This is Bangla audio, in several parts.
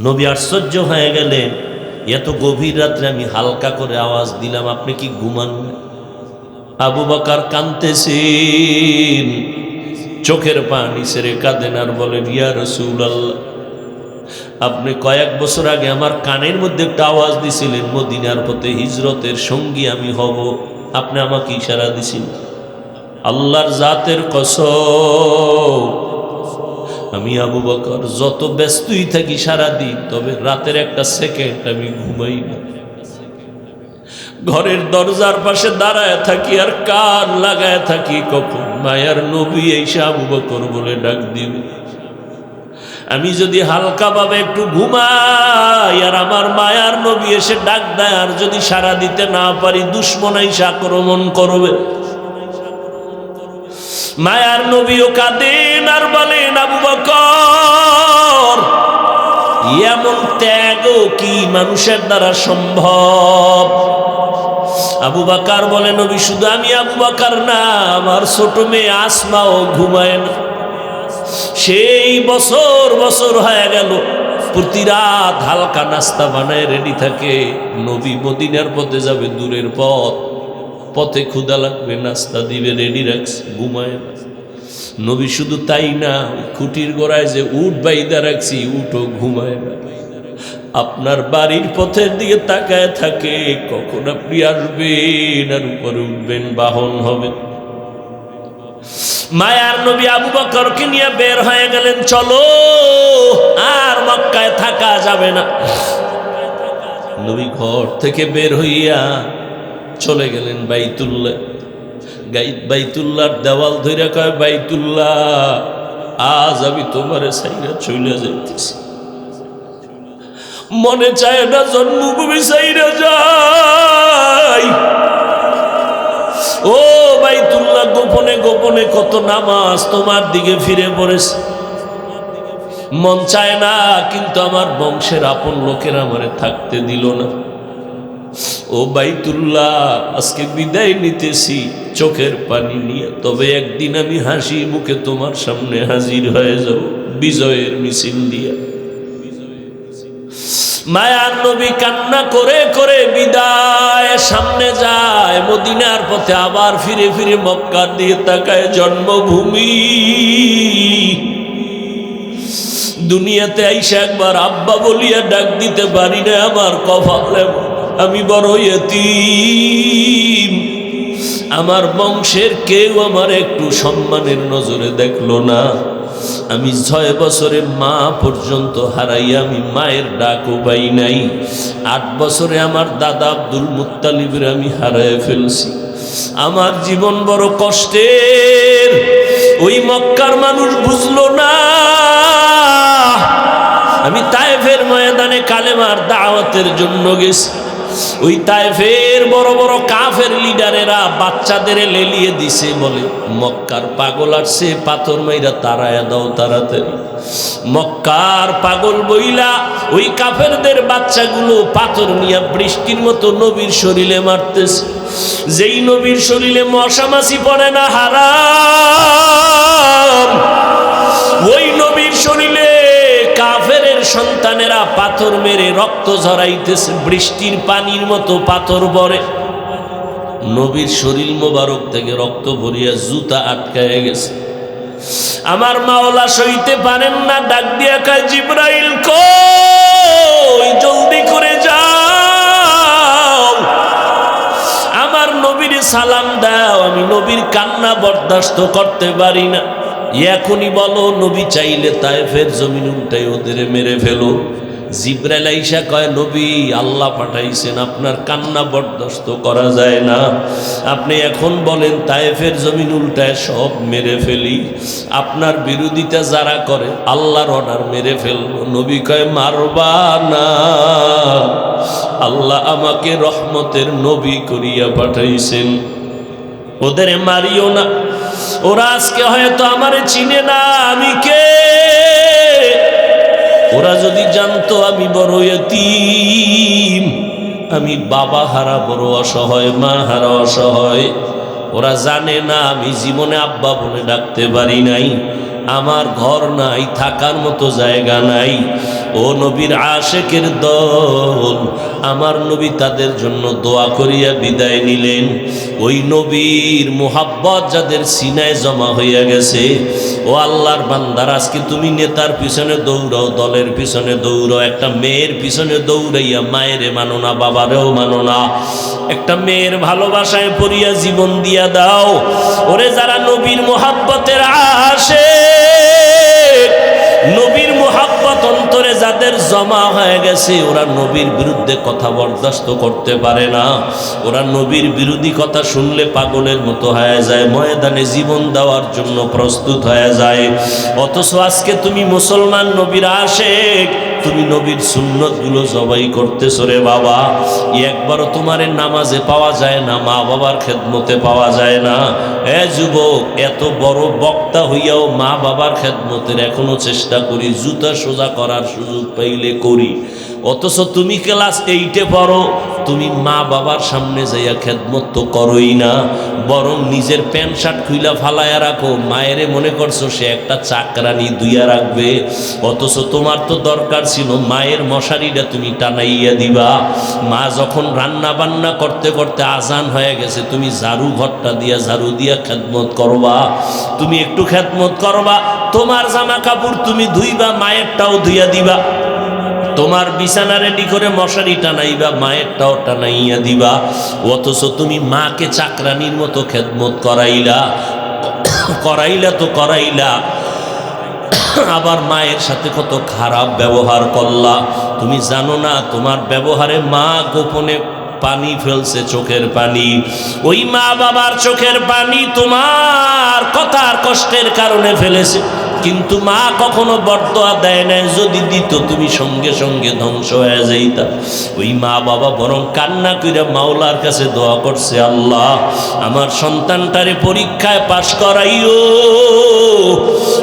নবী আশ্চর্য হয়ে গেলেন, এত গভীর রাত্রে আমি হালকা করে আওয়াজ দিলাম, আপনি কি ঘুমান? আবু বকর কাঁদতেছেন, চোখের পানি ছেড়ে কাঁদেন আর বলেন, ইয়া রাসূলুল্লাহ, আপনি কয়েক বছর আগে আমার কানের মধ্যে একটা আওয়াজ দিছিলেন, মদিনার পথে হিজরতের সঙ্গী আমি হব, আপনি আমাকে ইশারা দিছিলেন। আল্লাহর জাতের কসম, আমি আবু বকর যত ব্যস্তই থাকি সারাদিন, তবে রাতের একটা সেকেন্ড আমি ঘুমাই না। ঘরের দরজার পাশে দাঁড়ায় থাকি আর কান লাগায় থাকি, কখন মায়ার নবী এসে আবু বকর বলে ডাক দিবে। আমি যদি হালকা ভাবে একটু ঘুমাই আর আমার মায়ার নবী এসে ডাক দেয়, আর যদি সাড়া দিতে না পারি, দুশমন এসে আক্রমণ করবে। মায়ার নবীও কাঁদেন আর বলেন, আবু বকর, এমন ত্যাগও কি মানুষের দ্বারা সম্ভব? আবু বকর বলে, নবী শুধু আমি আবু বকর না, আমার ছোট মেয়ে আসমাও ঘুমায় না। সেই বছর বছর হয়ে গেল, প্রতি রাত হালকা নাস্তা বানায় রেডি থাকে। নবী মদিনার পথে যাবে, দূরের পথ, পথে ক্ষুধা লাগবে, নাস্তা দিবে, রেডি রাখছে, ঘুমায় না। নবী শুধু তাই না, খুঁটির গোড়ায় যে উট বাইদা রাখছি, উটও ঘুমায় না। আপনার বাড়ির পথের দিকে তাকায় থাকে, কখন আপনি আসবেন আর উপরে উঠবেন, বাহন হবে। মায়ার নবী আবু বকরকে নিয়ে বের হয়ে গেলেন, চলো আর মক্কায় থাকা যাবে না। নবী ঘর থেকে বের হইয়া চলে গেলেন বাইতুল্লাহ। বাইতুল্লাহর দেওয়াল ধইরা কয়, বাইতুল্লাহ, আজ আমি তোমারে ছাইরা চলে যাইতেছি। মনে চায় না জন্মভূমি ছাইরা যাই। ও বাইতুল্লাহ, গোপনে গোপনে কত নামাজ তোমার দিকে ফিরে পড়েছে, মন চায় না, কিন্তু আমার বংশের আপন লোকেরা আমারে থাকতে দিল না। ও বাইতুল্লাহ, আজকে বিদায় নিতেছি চোখের পানি নিয়ে, তবে একদিন আমি হাসি মুখে তোমার সামনে হাজির হয়ে যাব, বিজয়ের মিছিল দিয়া। মায়ার নবী কান্না করে করে বিদায় সামনে যায়, মদিনার পথে আবার ফিরে ফিরে মক্কার দিকে তাকায়, জন্মভূমি। দুনিয়াতে আইসা একবার আব্বা বলিয়া ডাক দিতে পারি না, আমার কপালে আমি বড় ইয়তীম। আমার বংশের কেউ আমার একটু সম্মানের নজরে দেখলো না। আমি 6 বছরে মা পর্যন্ত হারাইয়া আমি মায়ের ডাকও পাই নাই। 8 বছরে আমার দাদা আব্দুল মুত্তালিবের আমি হারায় ফেলছি। আমার জীবন বড় কষ্টের। ওই মক্কার মানুষ বুঝলো না। আমি তায়েফের ময়দানে কালেমার দাওয়াতের জন্য গেছি। ওই তায়েফের বড় বড় কাফের লিডারেরা বাচ্চাদের লেলিয়ে দিছে, বলে মক্কার পাগল আসছে, পাথর মাইরা তারায়া দাও তাড়াতাড়ি। মক্কার পাগল বইলা ওই কাফেরদের বাচ্চাগুলো পাথর নিয়ে বৃষ্টির মতো নবীর শরীরে মারতেছে। যেই নবীর শরীরে মশা মাছি পড়ে না হারাম, ওই নবীর শরীরে কাফের সন্তানেরা পাথর মেরে রক্ত ঝরাইতেছে, বৃষ্টির পানির মতো পাথর পড়ে। নবীর শরীর মোবারক থেকে রক্ত ভরিয়া জুতা আটকায় গেছে। আমার মাওলা সইতে পারেন না, ডাক দিয়া কয়, জিবরাইল কই, জলদি করে যাও, আমার নবীর সালাম দাও। আমি নবীর কান্না বরদাস্ত করতে পারি না। এখনই বলো, নবী চাইলে তায়েফের জমিন উল্টাই ওদের মেরে ফেলো। জিবরাইল আইসা কয়, নবী আল্লাহ পাঠাইছেন, আপনার কান্না বরদাস্ত করা যায় না। আপনি এখন বলেন তায়েফের জমিন উল্টায় সব মেরে ফেলি। আপনার বিরোধিতা যারা করে আল্লাহর অর্ডার মেরে ফেলবো। নবী কয়, মারবা না, আল্লাহ আমাকে রহমতের নবী করিয়া পাঠাইছেন, ওদের মারিও না। ওরা আজকে হয়তো আমারে চিনে না, আমি কে। ওরা যদি জানতো আমি বড় ইয়তীম, আমি বাবা হারা বড় অসহায়, মা হারা অসহায়। ওরা জানে না আমি জীবনে আব্বা বলে ডাকতে পারি নাই, আমার ঘর নাই, থাকার মতো জায়গা নাই। ও নবীর আশেকের দল, আমার নবী তাদের জন্য দোয়া করিয়া বিদায় নিলেন। ওই নবীর মুহাব্বত যাদের সিনায় জমা হইয়া গেছে, ও আল্লাহর বান্দার, আজকে তুমি নেতার পিছনে দৌড়াও, দলের পিছনে দৌড়াও, একটা মেয়ের পিছনে দৌড়াইয়া মায়েরে মানো না, বাবারেও মানো না, একটা মেয়ের ভালোবাসায় পড়িয়া জীবন দিয়া দাও। ওরে যারা নবীর মুহাব্বতের আশিক, নবীর মুহাব্বত অন্তরে যাদের জমা হয়ে গেছে, ওরা নবীর বিরুদ্ধে কথা বরদাস্ত করতে পারে না। ওরা নবীর বিরোধী কথা শুনলে পাগলের মতো হয়ে যায়, ময়দানে জীবন দেওয়ার জন্য প্রস্তুত হয়ে যায়। অথচ আজকে তুমি মুসলমান, নবীর আশিক, তুমি নবীর সুন্নতগুলো জবাই করতেছো রে বাবা। একবারও তোমার নামাজে পাওয়া যায় না, মা বাবার খেদমতে পাওয়া যায় না। এ যুবক, এত বড় বক্তা হইয়াও মা বাবার খেদমতের এখনো চেষ্টা করি, জুতা সোজা করার সুযোগ পাইলে করি। অথচ তুমি ক্লাস 8-এ পড়ো, তুমি মা বাবার সামনে যাইয়া খেদমত তো করোই না, বরং নিজের প্যান্ট শার্ট খুইলা ফালাইয়া রাখো। মায়েরে মনে করছো সে একটা চাকরানি দুইয়া রাখবে, অথচ তোমার তো দরকার ছিল মায়ের মশারিটা তুমি টানাইয়া দিবা। মা যখন রান্না বান্না করতে করতে আজান হয়ে গেছে, তুমি ঝাড়ু ঘরটা দিয়া ঝাড়ু দিয়া খেদমত করবা, তুমি একটু খেদমত করবা। তোমার জামা কাপড় তুমি ধুইবা, মায়েরটাও ধুইয়া দিবা। তোমার বিছানা রেডি করে মশারি টানাইবা, মায়েরটাও টানাইয়া দিবা। অথচ তুমি মাকে চাকরানির মতো খেদমত করাইলা, আবার মায়ের সাথে কত খারাপ ব্যবহার করলা। তুমি জানো না তোমার ব্যবহারে মা গোপনে পানি ফেলছে, চোখের পানি। ওই মা বাবার চোখের পানি তোমার কথার কষ্টের কারণে ফেলেছে, কিন্তু মা কখনো বরদোয়া দেয় নাই, যদি দিত তুমি সঙ্গে সঙ্গে ধ্বংস হয়ে যাইতা। ওই মা বাবা বরং কান্না কইরা মাওলার কাছে দোয়া করছে, আল্লাহ আমার সন্তানটারে পরীক্ষায় পাশ করাইও।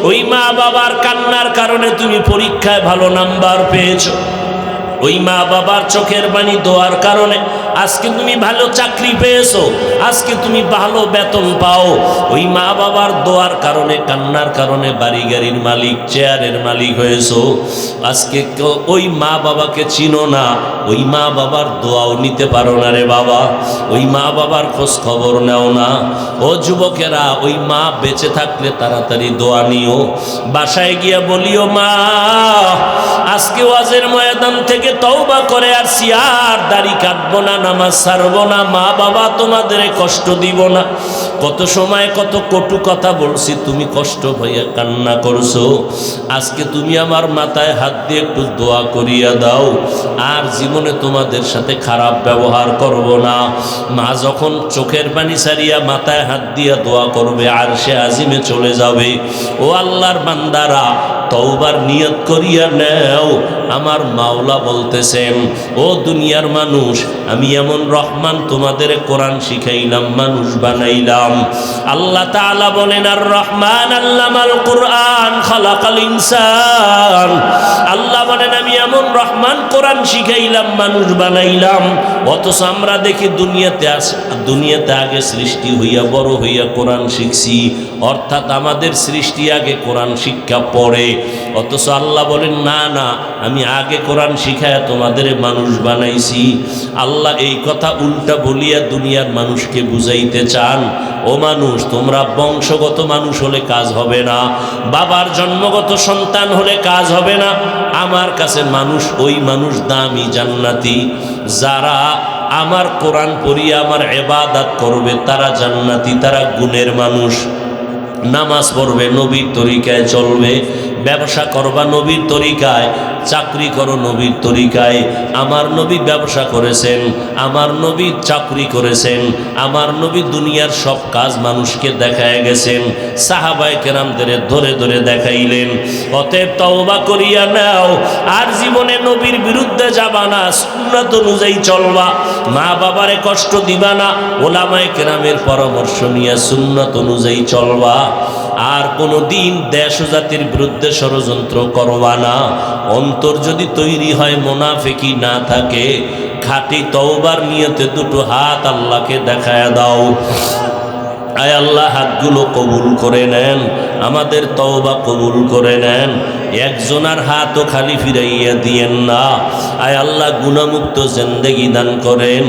ওই মা বাবার কান্নার কারণে তুমি পরীক্ষায় ভালো নাম্বার পেয়েছো। ওই মা বাবার চোখের পানি দোয়ার কারণে আজকে তুমি ভালো চাকরি পেয়েছো, আজকে তুমি ভালো বেতন পাও। ওই মা বাবার দোয়ার কারণে, কান্নার কারণে বাড়ি গাড়ির মালিক, চেয়ারের মালিক হয়েছো। আজকে ওই মা বাবাকে চিনো না, ওই মা বাবার দোয়াও নিতে পারো না রে বাবা। ওই মা বাবার খোঁজ খবর নেও না। ও যুবকেরা, ওই মা বেঁচে থাকলে তাড়াতাড়ি দোয়া নিও, বাসায় গিয়া বলিও, মা আজকে ওয়াজের ময়দান থেকে তওবা করে আসছি, আর দাড়ি কাটবো না, নামাজ ছাড়বো না, মা বাবা তোমাদের কষ্ট দিব না। কত সময় কত কটু কথা বলছি, তুমি কষ্ট হইয়া কান্না করছো। আজকে তুমি আমার মাথায় হাত দিয়ে একটু দোয়া করিয়া দাও, আর জীবনে তোমাদের সাথে খারাপ ব্যবহার করব না। মা যখন চোখের পানি ছাড়িয়া মাথায় হাত দিয়া দোয়া করবে, আর সে আজিমে চলে যাবে। ও আল্লাহর বান্দারা, তওবার নিয়ত করিয়া নেও। আমার মাওলা বলতেছেন, ও দুনিয়ার মানুষ, আমি এমন রহমান তোমাদের কোরআন শিখাইলাম, মানুষ বানাইলাম। আল্লাহ তাআলা বলেন, আর রহমান আল্লামাল কোরআন খালাকাল ইনসান। আল্লাহ বলেন, আমি এমন রহমান কোরআন শিখাইলাম, মানুষ বানাইলাম। অথচ আমরা দেখি দুনিয়াতে আগে সৃষ্টি হইয়া বড় হইয়া কোরআন শিখছি, অর্থাৎ আমাদের সৃষ্টি আগে কোরআন শিক্ষা পড়ে। অথচ আল্লাহ বলেন, না না, আমি আগে কোরআন শিখায় তোমাদের মানুষ বানাইছি। আল্লাহ এই কথা উল্টা বলিয়া দুনিয়ার মানুষকে বুঝাইতে চান, ও মানুষ, তোমরা বংশগত মানুষ হলে কাজ হবে না, বাবার জন্মগত সন্তান হলে কাজ হবে না। আমার কাছে মানুষ, ওই মানুষ দামি, জান্নাতি। যারা আমার কোরআন পড়িয়া আমার ইবাদত করবে তারা জান্নাতি, তারা গুণের মানুষ। নামাজ পড়বে, নবীর তরিকায় চলবে, ব্যবসা করবা নবীর তরিকায়, চাকরি করো নবীর তরিকায়। আমার নবী ব্যবসা করেছেন, আমার নবী চাকরি করেছেন, আমার নবী দুনিয়ার সব কাজ মানুষকে দেখায় গেছেন, সাহাবায়ে কেরামদের ধরে ধরে দেখাইলেন। অতএব তওবা করিয়া নাও, আর জীবনে নবীর বিরুদ্ধে যাবা না, সুন্নাত অনুযায়ী চলবা, মা বাবারে কষ্ট দিবা না, ওলামায়ে কেরামের পরামর্শ নিয়ে সুন্নাত অনুযায়ী চলবা। আর কোনো দিন দেশ ও জাতির বিরুদ্ধে ষড়যন্ত্র করবা না। অন্তর যদি তৈরি হয়, মুনাফিকি না থাকে, খাঁটি তওবার নিয়তে দুটো হাত আল্লাহকে দেখায় দাও। আয় আল্লাহ হাতগুলো কবুল করে নেন, আমাদের তওবা কবুল করে নেন। একজনের হাতও খালি ফিরাইয়া দিয়েন না। আয় আল্লাহ গুনাহমুক্ত জিন্দেগি দান করেন।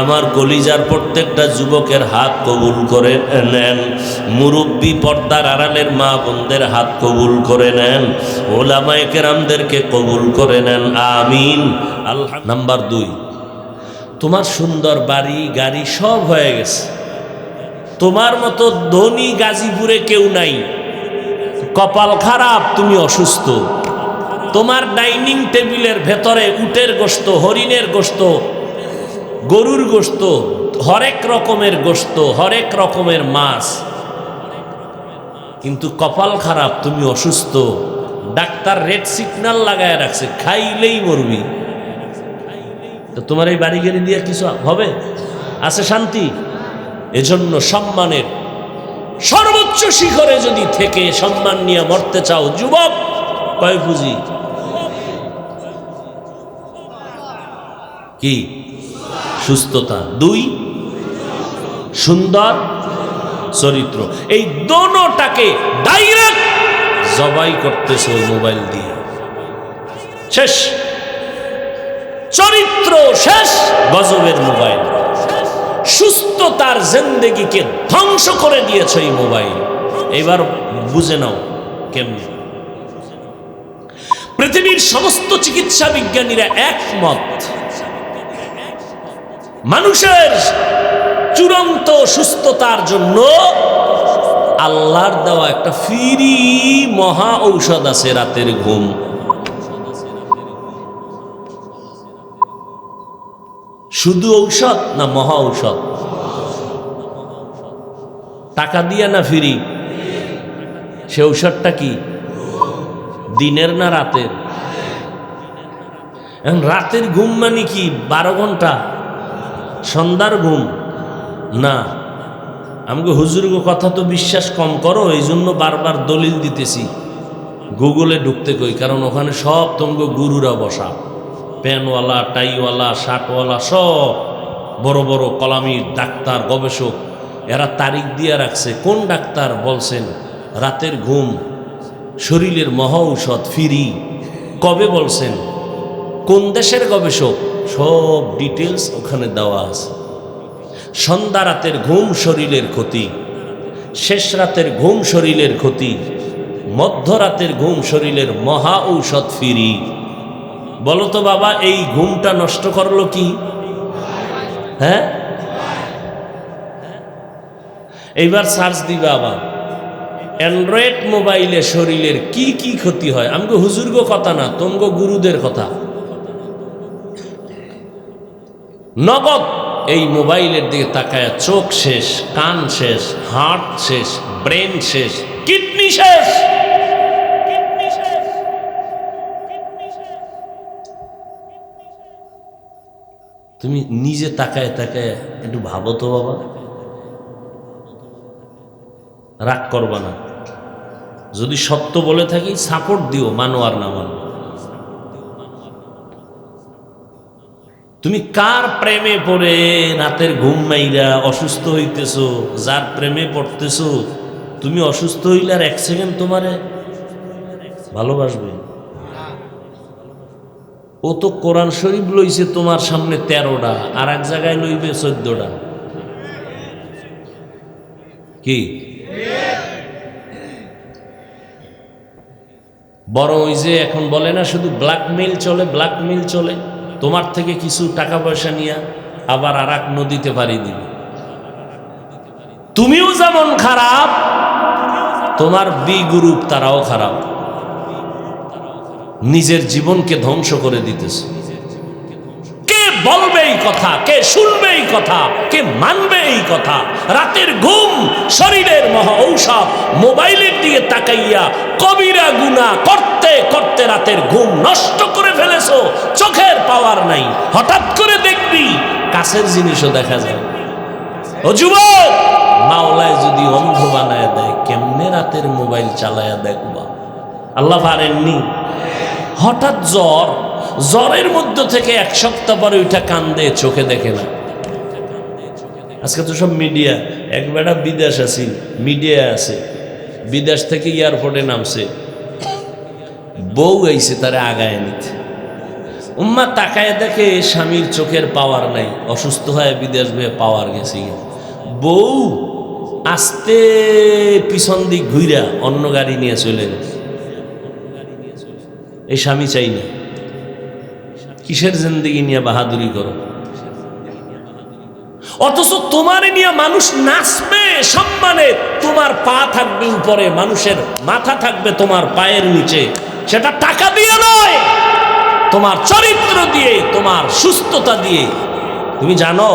আমার কলিজার প্রত্যেকটা যুবকের হাত কবুল করে নেন। মুরব্বী পর্দার আড়ালের মা বোনদের হাত কবুল করে নেন। ওলামায়ে কেরামদেরকে কবুল করে নেন, আমিন। আল্লাহ। নাম্বার 2, তোমার সুন্দর বাড়ি গাড়ি সব হয়ে গেছে, তোমার মতো ধনী গাজীপুরে কেউ নাই, কপাল খারাপ, তুমি অসুস্থ। তোমার ডাইনিং টেবিলের ভেতরে উটের গোশত, হরিণের গোশত, গরুর গোশত, হরেক রকমের গোশত, হরেক রকমের মাছ, কিন্তু কপাল খারাপ, তুমি অসুস্থ। ডাক্তার রেড সিগন্যাল লাগায় রাখছে, খাইলেই মরবি। তো তোমার এই বাড়ি গাড়ি দিয়ে কিছু হবে? আছে শান্তি? এজন্য সম্মানের সর্বোচ্চ শিখরে যদি থেকে সম্মান নিয়ে মরতে চাও যুবক, কয় পুঁজি কি? সুস্থতা। 2, সুন্দর চরিত্র। এই দোনোটাকে ডাইরেক্ট জবাই করতেছে মোবাইল দিয়ে। শেষ চরিত্র, শেষ গজবের মোবাইল। সুস্থতার জিন্দেগিকে ধ্বংস করে দিয়েছে এই মোবাইল। এবার বুঝে নাও কেমনে। পৃথিবীর সমস্ত চিকিৎসা বিজ্ঞানীরা একমত, মানুষের চূড়ান্ত সুস্থতার জন্য আল্লাহর দেওয়া একটা ফ্রি মহা ঔষধ আছে, রাতের ঘুম। শুধু ঔষধ না মহা ঔষধ? টাকা দিয়া না ফ্রি? সে ঔষধটা কি? দিনের না রাতের? এখন রাতের ঘুম মানে কি 12 ঘন্টা সন্ধ্যার ঘুম না? আমাকে হুজুরগো কথা তো বিশ্বাস কম করো, এই জন্য বারবার দলিল দিতেছি। গুগলে ঢুকতে কই, কারণ ওখানে সব তোমাকে গুরুরা বসা, প্যানওয়ালা, টাইওয়ালা, শার্টওয়ালা, সব বড় বড় কলামি ডাক্তার, গবেষক। এরা তারিখ দিয়ে রাখছে, কোন ডাক্তার বলছেন রাতের ঘুম শরীরের মহা ঔষধ, ফ্রি, কবে বলছেন, কোন দেশের গবেষক, সব ডিটেলস ওখানে দেওয়া আছে। সন্ধ্যা রাতের ঘুম শরীরের ক্ষতি, শেষ রাতের ঘুম শরীরের ক্ষতি, মধ্যরাতের ঘুম শরীরের মহা ঔষধ, ফ্রি। বলো তো বাবা, এই ঘুমটা নষ্ট করলো কি? হ্যাঁ, এইবার সার্চ দিবা আবার অ্যান্ড্রয়েড মোবাইলে শরীরের কি কি ক্ষতি হয়। আমগো হুজুরগো কথা না, তোমগো গুরুদের কথা। নগদ এই মোবাইলের দিকে তাকায় চোখ শেষ, কান শেষ, হার্ট শেষ, ব্রেন শেষ, কিডনি শেষ। তুমি নিজে তাকায় তাকায় একটু ভাবো তো বাবা। রাগ করবা না, যদি সত্য বলে থাকি সাপোর্ট দিও, মানো আর না মানো। তুমি কার প্রেমে পড়ে রাতের ঘুম মাইরা অসুস্থ হইতেছো? যার প্রেমে পড়তেছো, তুমি অসুস্থ হইলে আর 1 সেকেন্ড তোমারে ভালোবাসবে? ও তো কোরআন শরীফ লইছে তোমার সামনে 13টা, আর এক জায়গায় লইবে 14টা। কি বড় ওই যে এখন বলে না, শুধু ব্ল্যাকমেইল চলে, ব্ল্যাকমেইল চলে। তোমার থেকে কিছু টাকা পয়সা নিয়ে আবার আর এক নদীতে পাড়ি দিবে। তুমিও যেমন খারাপ, তোমার বি গ্রুপ তারাও খারাপ, নিজের জীবনকে ধ্বংস করে দিতেছে। কে বলবে এই কথা? কে শুনবে এই কথা? কে মানবে এই কথা? রাতের ঘুম শরীরের মহা ঔষধ, মোবাইলের দিকে তাকাইয়া কবিরা গুনাহ করতে করতে রাতের ঘুম নষ্ট করে ফেলেছো। চোখের পাওয়ার নাই, হঠাৎ করে দেখবি কাছের জিনিসও দেখা যায়। ও যুবক, মাওলায় যদি অন্ধ বানায় দেয়, কেমনে রাতের মোবাইল চালায়া দেখবা? আল্লাহ পারেননি? হঠাৎ জ্বর, জ্বরের মধ্যে থেকে 1 সপ্তাহ পরে ওইটা কান্দে, চোখে দেখে না। আজকে তো সব মিডিয়া, একবেলা বিদেশ আছিল, মিডিয়া আছে, বিদেশ থেকে এয়ারপোর্টে নামছে, বউ আইছে তারে আগায় নিতে। উম্মা তাকায় দেখে স্বামীর চোখের পাওয়ার নাই, অসুস্থ হয়ে বিদেশ হয়ে পাওয়ার গেছে। বউ আস্তে পিছন দিক ঘুইরা অন্য গাড়ি নিয়ে চলে গেছে। এই স্বামী চাই না। কিসের জিন্দেগি নিয়ে বাহাদুরি করো? অথচ তোমার নিয়ে মানুষ নাচবে সম্মানে, তোমার পা থাকবে উপরে, মানুষের মাথা থাকবে তোমার পায়ের নিচে। সেটা টাকা দিয়ে নয়, তোমার চরিত্র দিয়ে, তোমার সুস্থতা দিয়ে। তুমি জানো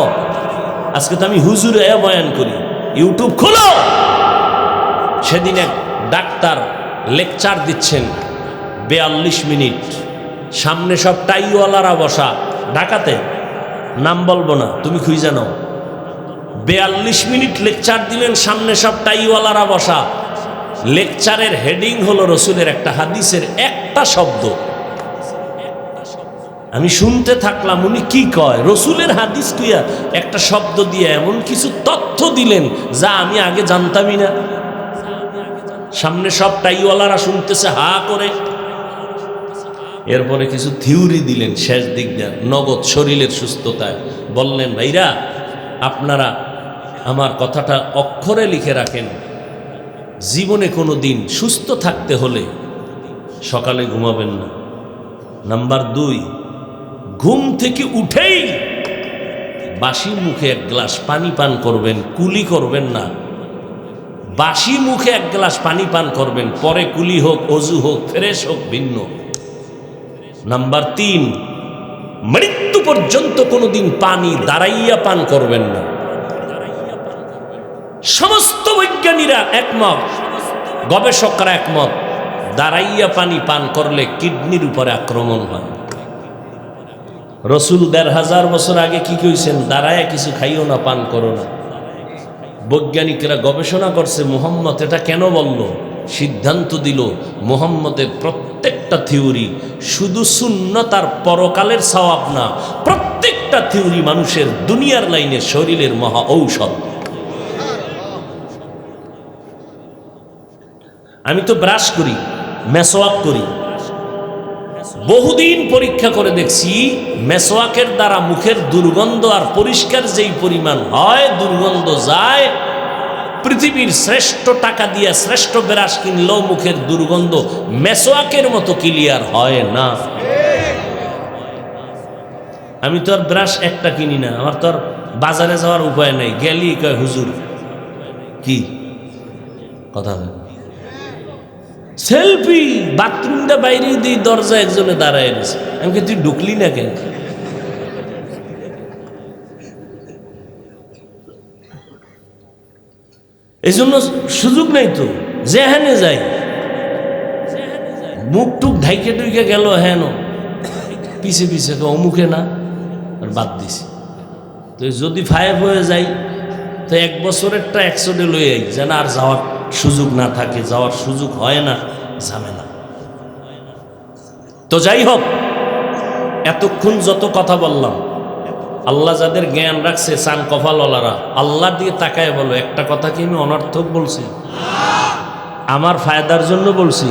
আজকে তো আমি হুজুরে বয়ান করি, ইউটিউব খোলো, সেদিন এক ডাক্তার লেকচার দিচ্ছেন 42 মিনিট, সামনে সব টাইওয়ালারা বসা, ঢাকাতে, নাম বলবো না, তুমি খুঁজে নাও। 42 মিনিট লেকচার দিলেন, সামনে সব টাইওয়ালারা বসা। লেকচারের হেডিং হলো রসুলের একটা হাদিসের একটা শব্দ। আমি শুনতে থাকলাম উনি কি কয়, রসুলের হাদিস কুইয়া একটা শব্দ দিয়ে এমন কিছু তথ্য দিলেন যা আমি আগে জানতামই না। সামনে সব টাইওয়ালারা শুনতেছে হা করে। এরপরে কিছু থিওরি দিলেন শেষ দিক দিয়ে, নগদ শরীরের সুস্থতায়। বললেন, ভাইরা আপনারা আমার কথাটা অক্ষরে লিখে রাখেন, জীবনে কোনো দিন সুস্থ থাকতে হলে সকালে ঘুমাবেন না। নাম্বার 2, ঘুম থেকে উঠেই বাসি মুখে 1 গ্লাস পানি পান করবেন, কুলি করবেন না। বাসি মুখে 1 গ্লাস পানি পান করবেন, পরে কুলি হোক, অজু হোক, ফ্রেশ হোক, ভিন্ন। নাম্বার 3, মৃত্যু পর্যন্ত কোনোদিন পানি দাঁড়াইয়া পান করবেন না। সমস্ত বৈজ্ঞানিকরা একমত, গবেষকরা একমত, দাঁড়াইয়া পানি পান করলে কিডনির উপরে আক্রমণ হয়। রসুল 1500 বছর আগে কি কইছেন? দাঁড়ায় কিছু খাইও না, পান করো না। বৈজ্ঞানিকরা গবেষণা করছে, মুহাম্মদ এটা কেন বলল? সিদ্ধান্ত দিল মুহাম্মদের প্রত্যেকটা থিওরি শুধু সুন্নাত আর পরকালের সওয়াব না, প্রত্যেকটা থিওরি মানুষের দুনিয়ার লাইনে শরীরের মহা ঔষধ। আমি তো ব্রাশ করি, মেসওয়াক করি, বহুদিন পরীক্ষা করে দেখছি মেসওয়াকের দ্বারা মুখের দুর্গন্ধ আর পরিষ্কার যেই পরিমাণ হয়, দুর্গন্ধ যায়। পৃথিবীর শ্রেষ্ঠ টাকা দিয়ে শ্রেষ্ঠ ব্রাশ কিনলেও মুখের দুর্গন্ধ মেসওয়াকের মতো ক্লিয়ার হয় না। আমি তো আর ব্রাশ একটা কিনি না, আমার তো আর বাজারে যাওয়ার উপায় নাই। গেলি কয় হুজুর কি কথা হয়, সেলফি বাথরুমটা বাইরে দিই, দরজা একজনে দাঁড়ায় গেছে। আমি কি তুই ঢুকলি না কেন? এই জন্য সুযোগ নাই তো, যেখানে যাই মুখ টুক ঢাইকে টুইকে গেল, হেন পিছে পিছে অমুখে না, আর বাদ দিছি। তো যদি 5 হয়ে যাই তো 1 বছরেরটা 100 লই আই, যেন আর যাওয়ার সুযোগ না থাকে, যাওয়ার সুযোগ হয় না, ঝামেলা। তো যাই হোক, এতক্ষণ যত কথা বললাম, আল্লাহ যাদের জ্ঞান রাখছে চান কপালওয়ালারা, আল্লাহ দিয়ে তাকায় বলো, একটা কথা কি আমি অনর্থক বলছি? আমার ফায়দার জন্য বলছি?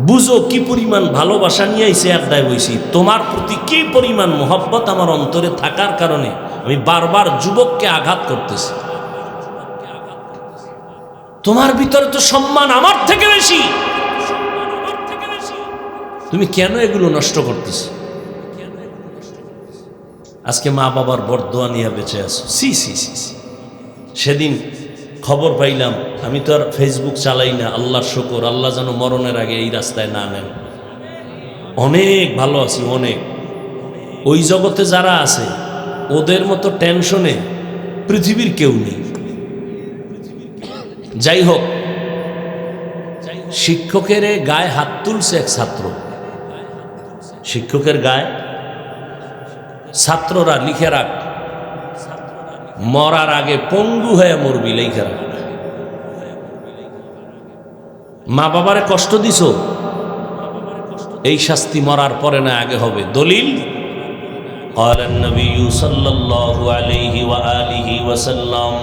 বুঝো কি পরিমাণ ভালোবাসা নিয়ে এসে আড্ডায় বইছি, তোমার প্রতি কি পরিমাণ মোহব্বত আমার অন্তরে থাকার কারণে আমি বারবার যুবককে আঘাত করতেছি। তোমার ভিতরে তো সম্মান আমার থেকে বেশি, তুমি কেন এগুলো নষ্ট করতেছো? আজকে মা বাবার বরদোয়া নিয়ে বেঁচে আছো। সি সি সি সি। সেদিন খবর পাইলাম, আমি তো আর ফেসবুক চালাই না, আল্লাহর শুকর, আল্লাহ যেন মরণের আগে এই রাস্তায় না নেন। অনেক ভালো আছি, অনেক। ওই জগতে যারা আছে ওদের মতো টেনশনে পৃথিবীর কেউ নেই। যাই হোক, শিক্ষকের গায়ে হাত তুলছে এক ছাত্র, শিক্ষকের গায়ে। ছাত্ররা লিখে রাখ, মরার আগে পঙ্গু হয়ে মরবি, লিখে রাখ। মা বাবারে কষ্ট দিছ, এই শাস্তি মরার পরে না আগে হবে। দলিল قال النبي صلى الله عليه وآله وسلم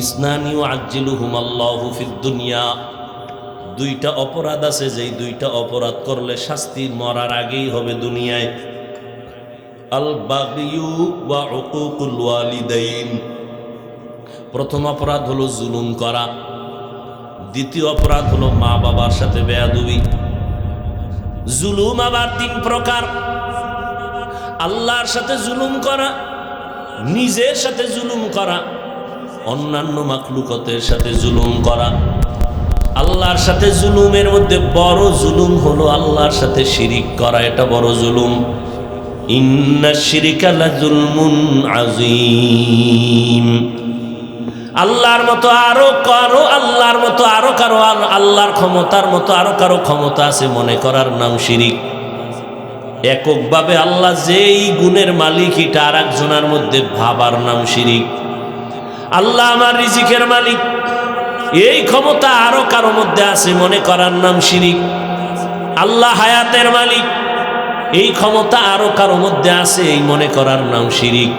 ইসনান ইউআজ্জিলুহুমা আল্লাহু ফিদ দুনিয়া, দুইটা অপরাধ আছে যেই দুইটা অপরাধ করলে শাস্তি মরার আগেই হবে দুনিয়ায়। আল বাগিয়ু ওয়া উকুকুল ওয়ালিদাইন, প্রথম অপরাধ হলো জুলুম করা, দ্বিতীয় অপরাধ হলো মা বাবার সাথে বেয়াদবি। জুলুম আবার তিন প্রকার: আল্লাহর সাথে জুলুম করা, নিজের সাথে জুলুম করা, অন্যান্য মাখলুকতের সাথে জুলুম করা। আল্লাহর সাথে জুলুমের মধ্যে বড় জুলুম হলো আল্লাহর সাথে শিরিক করা, এটা বড় জুলুম। ইন্নাশ শিরকা লাযুলমুন আযীম। আল্লাহর মতো আরো কারো, আল্লাহর মতো আরো কারো, আল্লাহর ক্ষমতার মতো আরো কারো ক্ষমতা আছে মনে করার নাম শিরিক। এককভাবে আল্লাহ যেই গুণের মালিক এটা আর একজনের মধ্যে ভাবার নাম শিরিক। আল্লাহ আমার রিজিকের মালিক, এই ক্ষমতা আরো কারো মধ্যে আছে মনে করার নাম শিরিক। আল্লাহ হায়াতের মালিক, এই ক্ষমতা আরো কারো মধ্যে আছে এই মনে করার নাম শিরিক।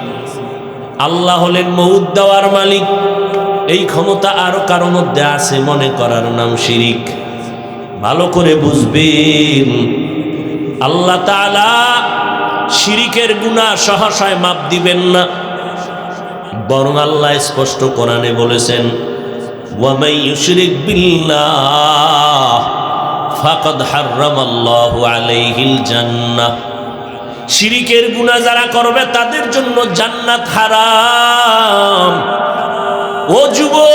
আল্লাহ হলেন মউত দেওয়ার মালিক, এই ক্ষমতা আরো কারো মধ্যে আছে মনে করার নাম শিরিক। ভালো করে বুঝবেন, আল্লাহ তাআলা শিরিকের গুনাহ সহসায় মাপ দিবেন না, বরং আল্লাহ স্পষ্ট কোরআনে বলেছেন, ওয়া মান ইউশরিক বিল্লাহ ফাকাদ হাররামাল্লাহু আলাইহিল জান্নাহ। শিরিকের গুনাহ যারা করবে তাদের জন্য জান্নাত হারাম। ও যুবক,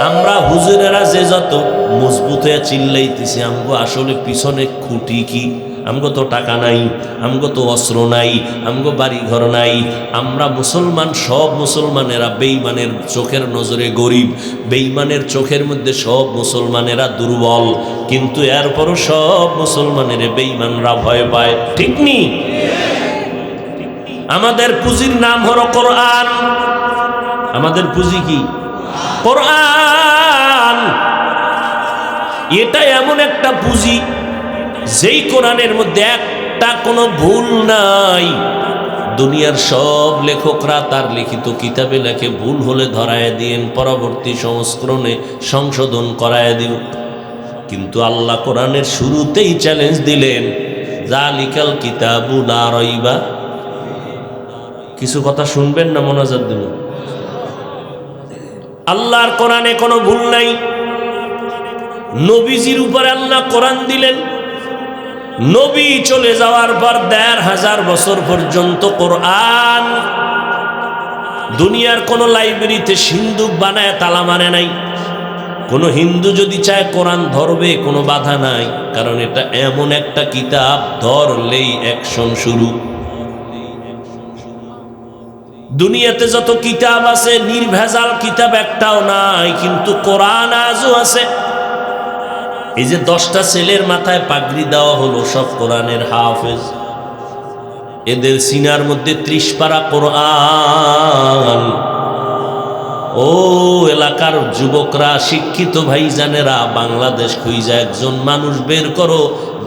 আমরা হুজুরেরা যে যত মজবুত হয়ে চিল্লাইতেছি, আমগো আসলে পিছনে খুঁটি কি? আমগো তো টাকা নাই, আমগো তো অস্ত্র নাই, আমগো বাড়ি ঘর নাই। আমরা মুসলমান, সব মুসলমানেরা বেঈমানের চোখের নজরে গরিব, বেঈমানের চোখের মধ্যে সব মুসলমানেরা দুর্বল, কিন্তু এরপরও সব মুসলমানের বেঈমানরা ভয় পায়, ঠিক নি? আমাদের পুঁজির নাম হলো কোরআন। আমাদের পুঁজি কি? কোরআন। এটা এমন একটা পুঁজি যেই কোরআনের মধ্যে একটা কোনো ভুল নাই। দুনিয়ার সব লেখকরা তার লিখিত কিতাবে লেখে, ভুল হলে ধরায় দিয়েন, পরবর্তী সংস্করণে সংশোধন করায় দিন। কিন্তু আল্লাহ কোরআনের শুরুতেই চ্যালেঞ্জ দিলেন, যালিকাল কিতাবু লা রাইবা। কিছু কথা শুনবেন না মোনাজাত দেব। আল্লাহর কোরআনে কোনো ভুল নাই। নবীজির উপরে আল্লাহ কোরআন দিলেন, নবী চলে যাওয়ার পর ১৫০০ বছর পর্যন্ত কোরআন দুনিয়ার কোন লাইব্রেরিতে সিন্দুক বানায় তালা মারে নাই। কোন হিন্দু যদি চায় কোরআন ধরবে, কোনো বাধা নাই, কারণ এটা এমন একটা কিতাব ধরলেই অ্যাকশন শুরু। দুনিয়াতে যত কিতাব আছে নির্ভেজাল কিতাব একটাও নাই, কিন্তু কোরআন আজও আছে। এই যে 10টা ছেলের মাথায় পাগড়ি দেওয়া হলো, সব কোরআনের হাফেজ। এদের সিনার মধ্যে 30 পারা কোরআন। ও এলাকার যুবকরা, শিক্ষিত ভাইজানেরা, বাংলাদেশ খুঁজা একজন মানুষ বের করো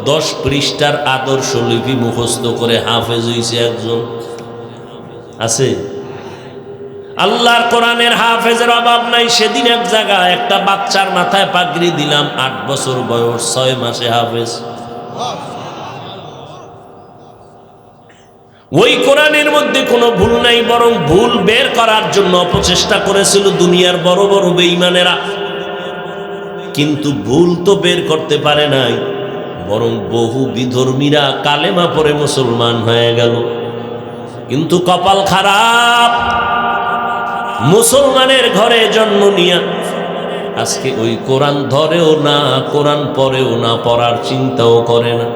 10 পৃষ্ঠার আদর্শ লিপি মুখস্থ করে হাফেজ হইছে একজন? আছে? আল্লাহর কোরআনের হাফেজের অভাব নাই। সেদিন এক জায়গায় একটা বাচ্চার মাথায় পাগড়ি দিলাম, 8 বছর বয়স, 6 মাসে হাফেজ। ওই কোরআনের মধ্যে কোনো ভুল নাই, বরং ভুল বের করার জন্য অপচেষ্টা করেছিল দুনিয়ার বড় বড় বেঈমানেরা, কিন্তু ভুল তো বের করতে পারে নাই, বরং বহু বিধর্মীরা কালেমা পড়ে মুসলমান হয়ে গেল। কিন্তু কপাল খারাপ, মুসলমানের ঘরে জন্ম নিয়া আজকে ওই কোরআন ধরেও না, কোরআন পড়েও না, পড়ার চিন্তাও করে না।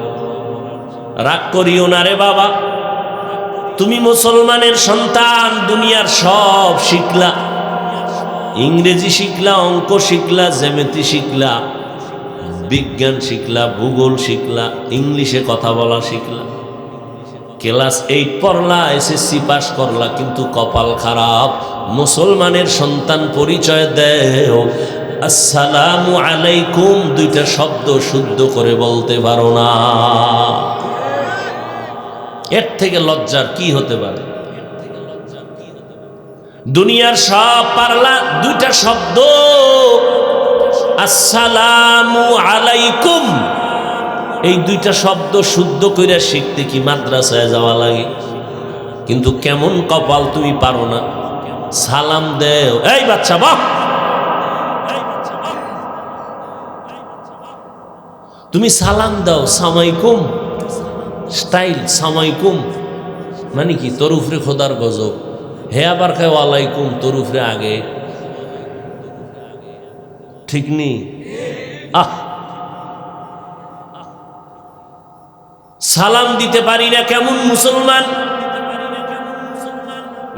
রাগ করিও না রে বাবা, তুমি মুসলমানের সন্তান, দুনিয়ার সব শিখলা, ইংরেজি শিখলা, অঙ্ক শিখলা, জ্যামিতি শিখলা, বিজ্ঞান শিখলা, ভূগোল শিখলা, ইংলিশে কথা বলা শিখলা, ক্লাস 8 পড়লা, এসএসসি পাস করলা, কিন্তু কপাল খারাপ, মুসলমানের সন্তান পরিচয় দেও, আসসালামু আলাইকুম 2টা শব্দ শুদ্ধ করে বলতে পারো না। এর থেকে লজ্জার কি হতে পারে? দুনিয়ার সব পারলা দুইটা শব্দ, আসসালামু আলাইকুম, এই দুইটা শব্দ শুদ্ধ কইরা শিখতে কি মাদ্রাসায় যাওয়া লাগে? কিন্তু কেমন কপাল তুমি পারো না। সালাম দেও, এই বাচ্চা বাপ, তুমি সালাম দাও সামাইকুম, স্টাইল সামাইকুম মানে কি? তোর উপরে খোদার গজব। হে আবার খায় ওয়ালাইকুম, তোর উপরে আগে, ঠিক নি? সালাম দিতে পারি না কেমন মুসলমান,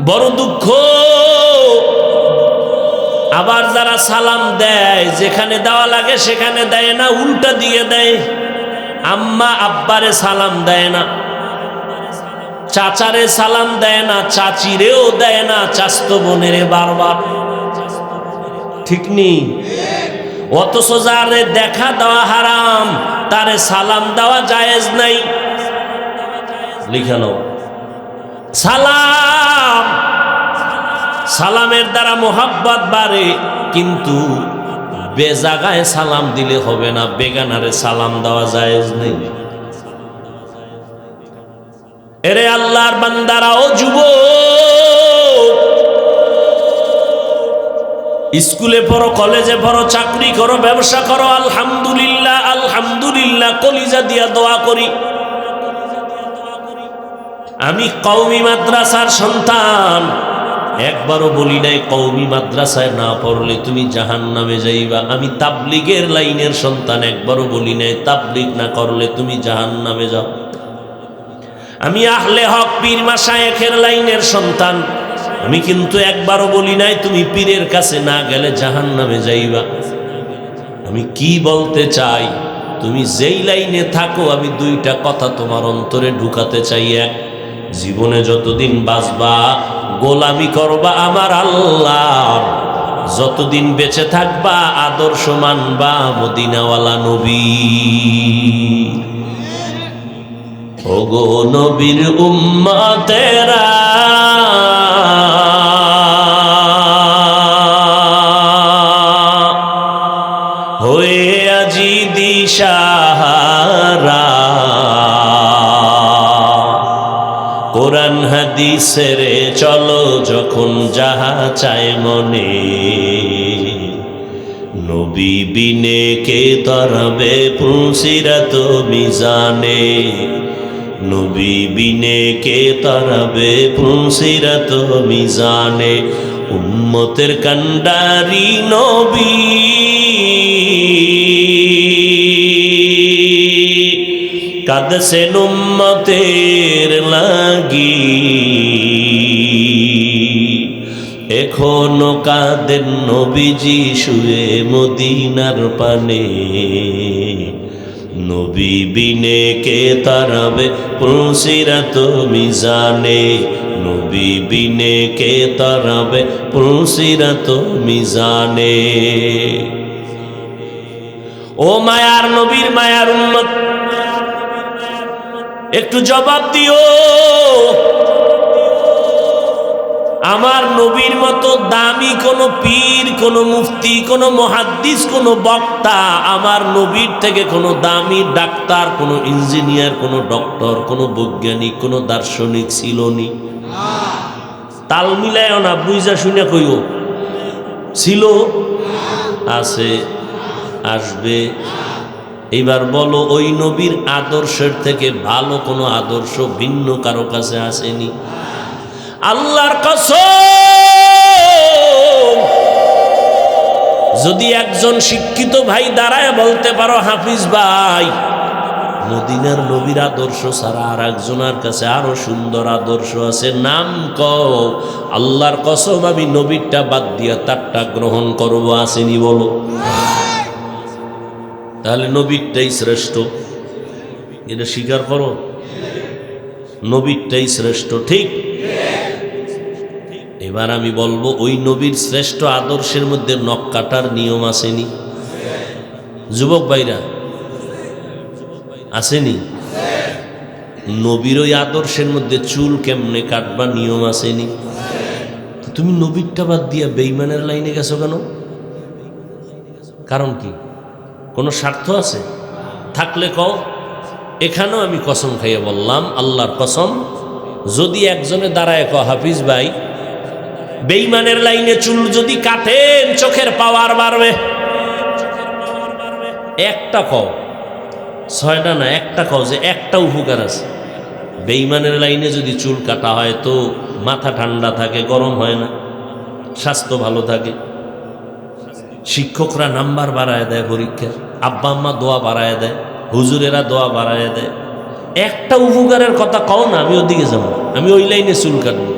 বড় দুঃখ। আবার যারা সালাম দেয় যেখানে দেওয়া লাগে সেখানে দেয় না, উল্টা দিয়ে দেয়। আম্মা আব্বারে সালাম দেয় না, চাচারে সালাম দেয় না, চাচিরেও দেয় না, চাস্তো বোনেরে বারবার, ঠিক নি? অথচ যারে দেখা দেওয়া হারাম তারে সালাম দেওয়া জায়েজ নাই। লিখে নাও, সালাম, সালামের দ্বারা মোহাব্বত বাড়ে, কিন্তু বেজাগায় সালাম দিলে হবে না, বেগানারে সালাম দেওয়া জায়েজ নেই। এরে আল্লাহর বান্দারা, ও যুবক, স্কুলে পড়ো, কলেজে পড়ো, চাকরি করো, ব্যবসা করো, আলহামদুলিল্লাহ আলহামদুলিল্লাহ কলিজা দিয়া দোয়া করি। আমি কওমি মাদ্রাসার সন্তান, একবারও বলি নাই কওমি মাদ্রাসায় না পড়লে তুমি জাহান্নামে যাইবা। আমি তাবলিগের লাইনের সন্তান, একবারও বলি নাই তাবলিগ না করলে তুমি জাহান্নামে যাও। আমি আহলে হক পীর মাশায়েখের লাইনের সন্তান, আমি কিন্তু একবারও বলি নাই তুমি পীরের কাছে না গেলে জাহান্নামে যাইবা। আমি কি বলতে চাই, তুমি যেই লাইনে থাকো আমি দুইটা কথা তোমার অন্তরে ঢুকাতে চাই। এক, জীবনে যতদিন বাঁচবা গোলামি করবা আমার আল্লাহর, যতদিন বেঁচে থাকবা আদর্শ মানবা মদিনাওয়ালা নবী। ওগো নবীর উম্মতেরা, হয়ে আজি দিশাহারা, কোরআন হাদিসের চলো যখন যাহা চায় মনে, নবী বিনে কে তরবে পুলসিরাত মিজানে, নবী বিনে কে তরবে পুলসিরাত মিজানে। উম্মতের কান্ডারি নবী, কাঁদছেন উম্মতের লাগি, এখনো কাঁদেন নবীজি শুয়ে মদিনার পানে, নবী বিনে কে তারাবে পুলসিরাত মিজানে, নবী বিনে কে তারাবে পুলসিরাত মিজানে। ও মায়ার নবীর মায়ার উম্মত, একটু জবাব দিও। আমার নবীর মতো দামি কোন পীর, কোন মুফতি, কোন মুহাদ্দিস, কোন বক্তা, আমার নবীর থেকে কোন দামি ডাক্তার, কোন ইঞ্জিনিয়ার, কোন ডক্টর, কোন বৈজ্ঞানিক, কোন দার্শনিক ছিল নি? তাল মিলায় না, বুঝা শুনে কইও। ছিল, আছে, আসবে। এইবার বলো, ওই নবীর আদর্শের থেকে ভালো কোনো আদর্শ ভিন্ন কারো কাছে আসেনি? আল্লাহর কসম, যদি একজন শিক্ষিত ভাই দাঁড়ায় বলতে পারো হাফিজ ভাই, মদিনার নবীর আদর্শ ছাড়া আর একজনের কাছে আরো সুন্দর আদর্শ আছে, নাম কও। আল্লাহর কসম, আমি নবীরটা বাদ দিয়া তারটা গ্রহণ করব, আসেনি? বলো। তাহলে নবীরটাই শ্রেষ্ঠ, এটা স্বীকার করো। নবীরটাই শ্রেষ্ঠ, ঠিক? এবার আমি বলবো, ওই নবীর শ্রেষ্ঠ আদর্শের মধ্যে নখ কাটার নিয়ম আসেনি? যুবক ভাইরা, আসেনি? নবীর ওই আদর্শের মধ্যে চুল কেমনে কাটবা নিয়ম আসেনি। তুমি নবীরটা বাদ দিয়া বেঈমানের লাইনে গেছো কেন? কারণ কি? কোনো স্বার্থ আছে? থাকলে কও। এখানেও আমি কসম খাইয়ে বললাম, আল্লাহর কসম, যদি একজনে দাঁড়ায় ক হাফিজ ভাই বেঈমানের লাইনে চুল যদি কাটেন চোখের পাওয়ার বাড়বে, একটা কও, ছয়টা না, একটা কও যে একটা উপকার আছে। বেঈমানের লাইনে যদি চুল কাটা হয় তো মাথা ঠান্ডা থাকে, গরম হয় না, স্বাস্থ্য ভালো থাকে, শিক্ষকরা নাম্বার বাড়ায় দেয় পরীক্ষার, আব্বা আম্মা দোয়া বাড়ায় দেয়, হুজুরেরা দোয়া বাড়ায় দেয়। একটা উপকারের কথা কও না, আমি ওদিকে যাব, আমি ওই লাইনে চুল কাটবো।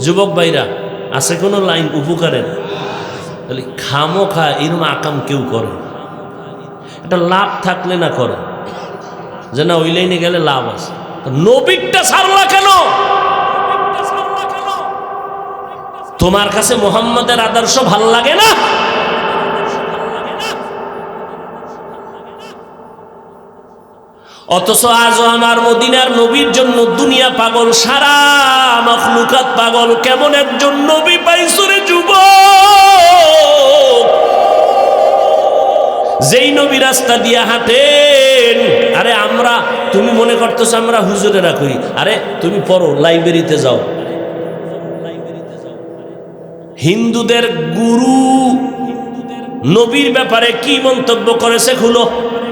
যুবক ভাইরা, আছে কোনো লাইন উপকারের? তাহলে খামোখা এরকম আকাম কেউ করে, এটা লাভ থাকলে না করে যে না ওই লাইনে গেলে লাভ আছে। নবীরটা ছাড়লা কেন? তোমার কাছে মুহাম্মদের আদর্শ ভাল লাগে না? অথচ আজও আমার মদিনার নবীর জন্য দুনিয়া পাগল, সারা মাখলুকাত পাগল। কেমন একজন নবী পাইছো রে যুবক, যেই নবী রাস্তা দিয়া হাঁটেন। আরে আমরা, তুমি মনে করতেছো আমরা হুজুরেরা করি? আরে তুমি পড়ো, লাইব্রেরিতে যাও। হিন্দুদের গুরু নবীর ব্যাপারে কি মন্তব্য করেছে খুলো,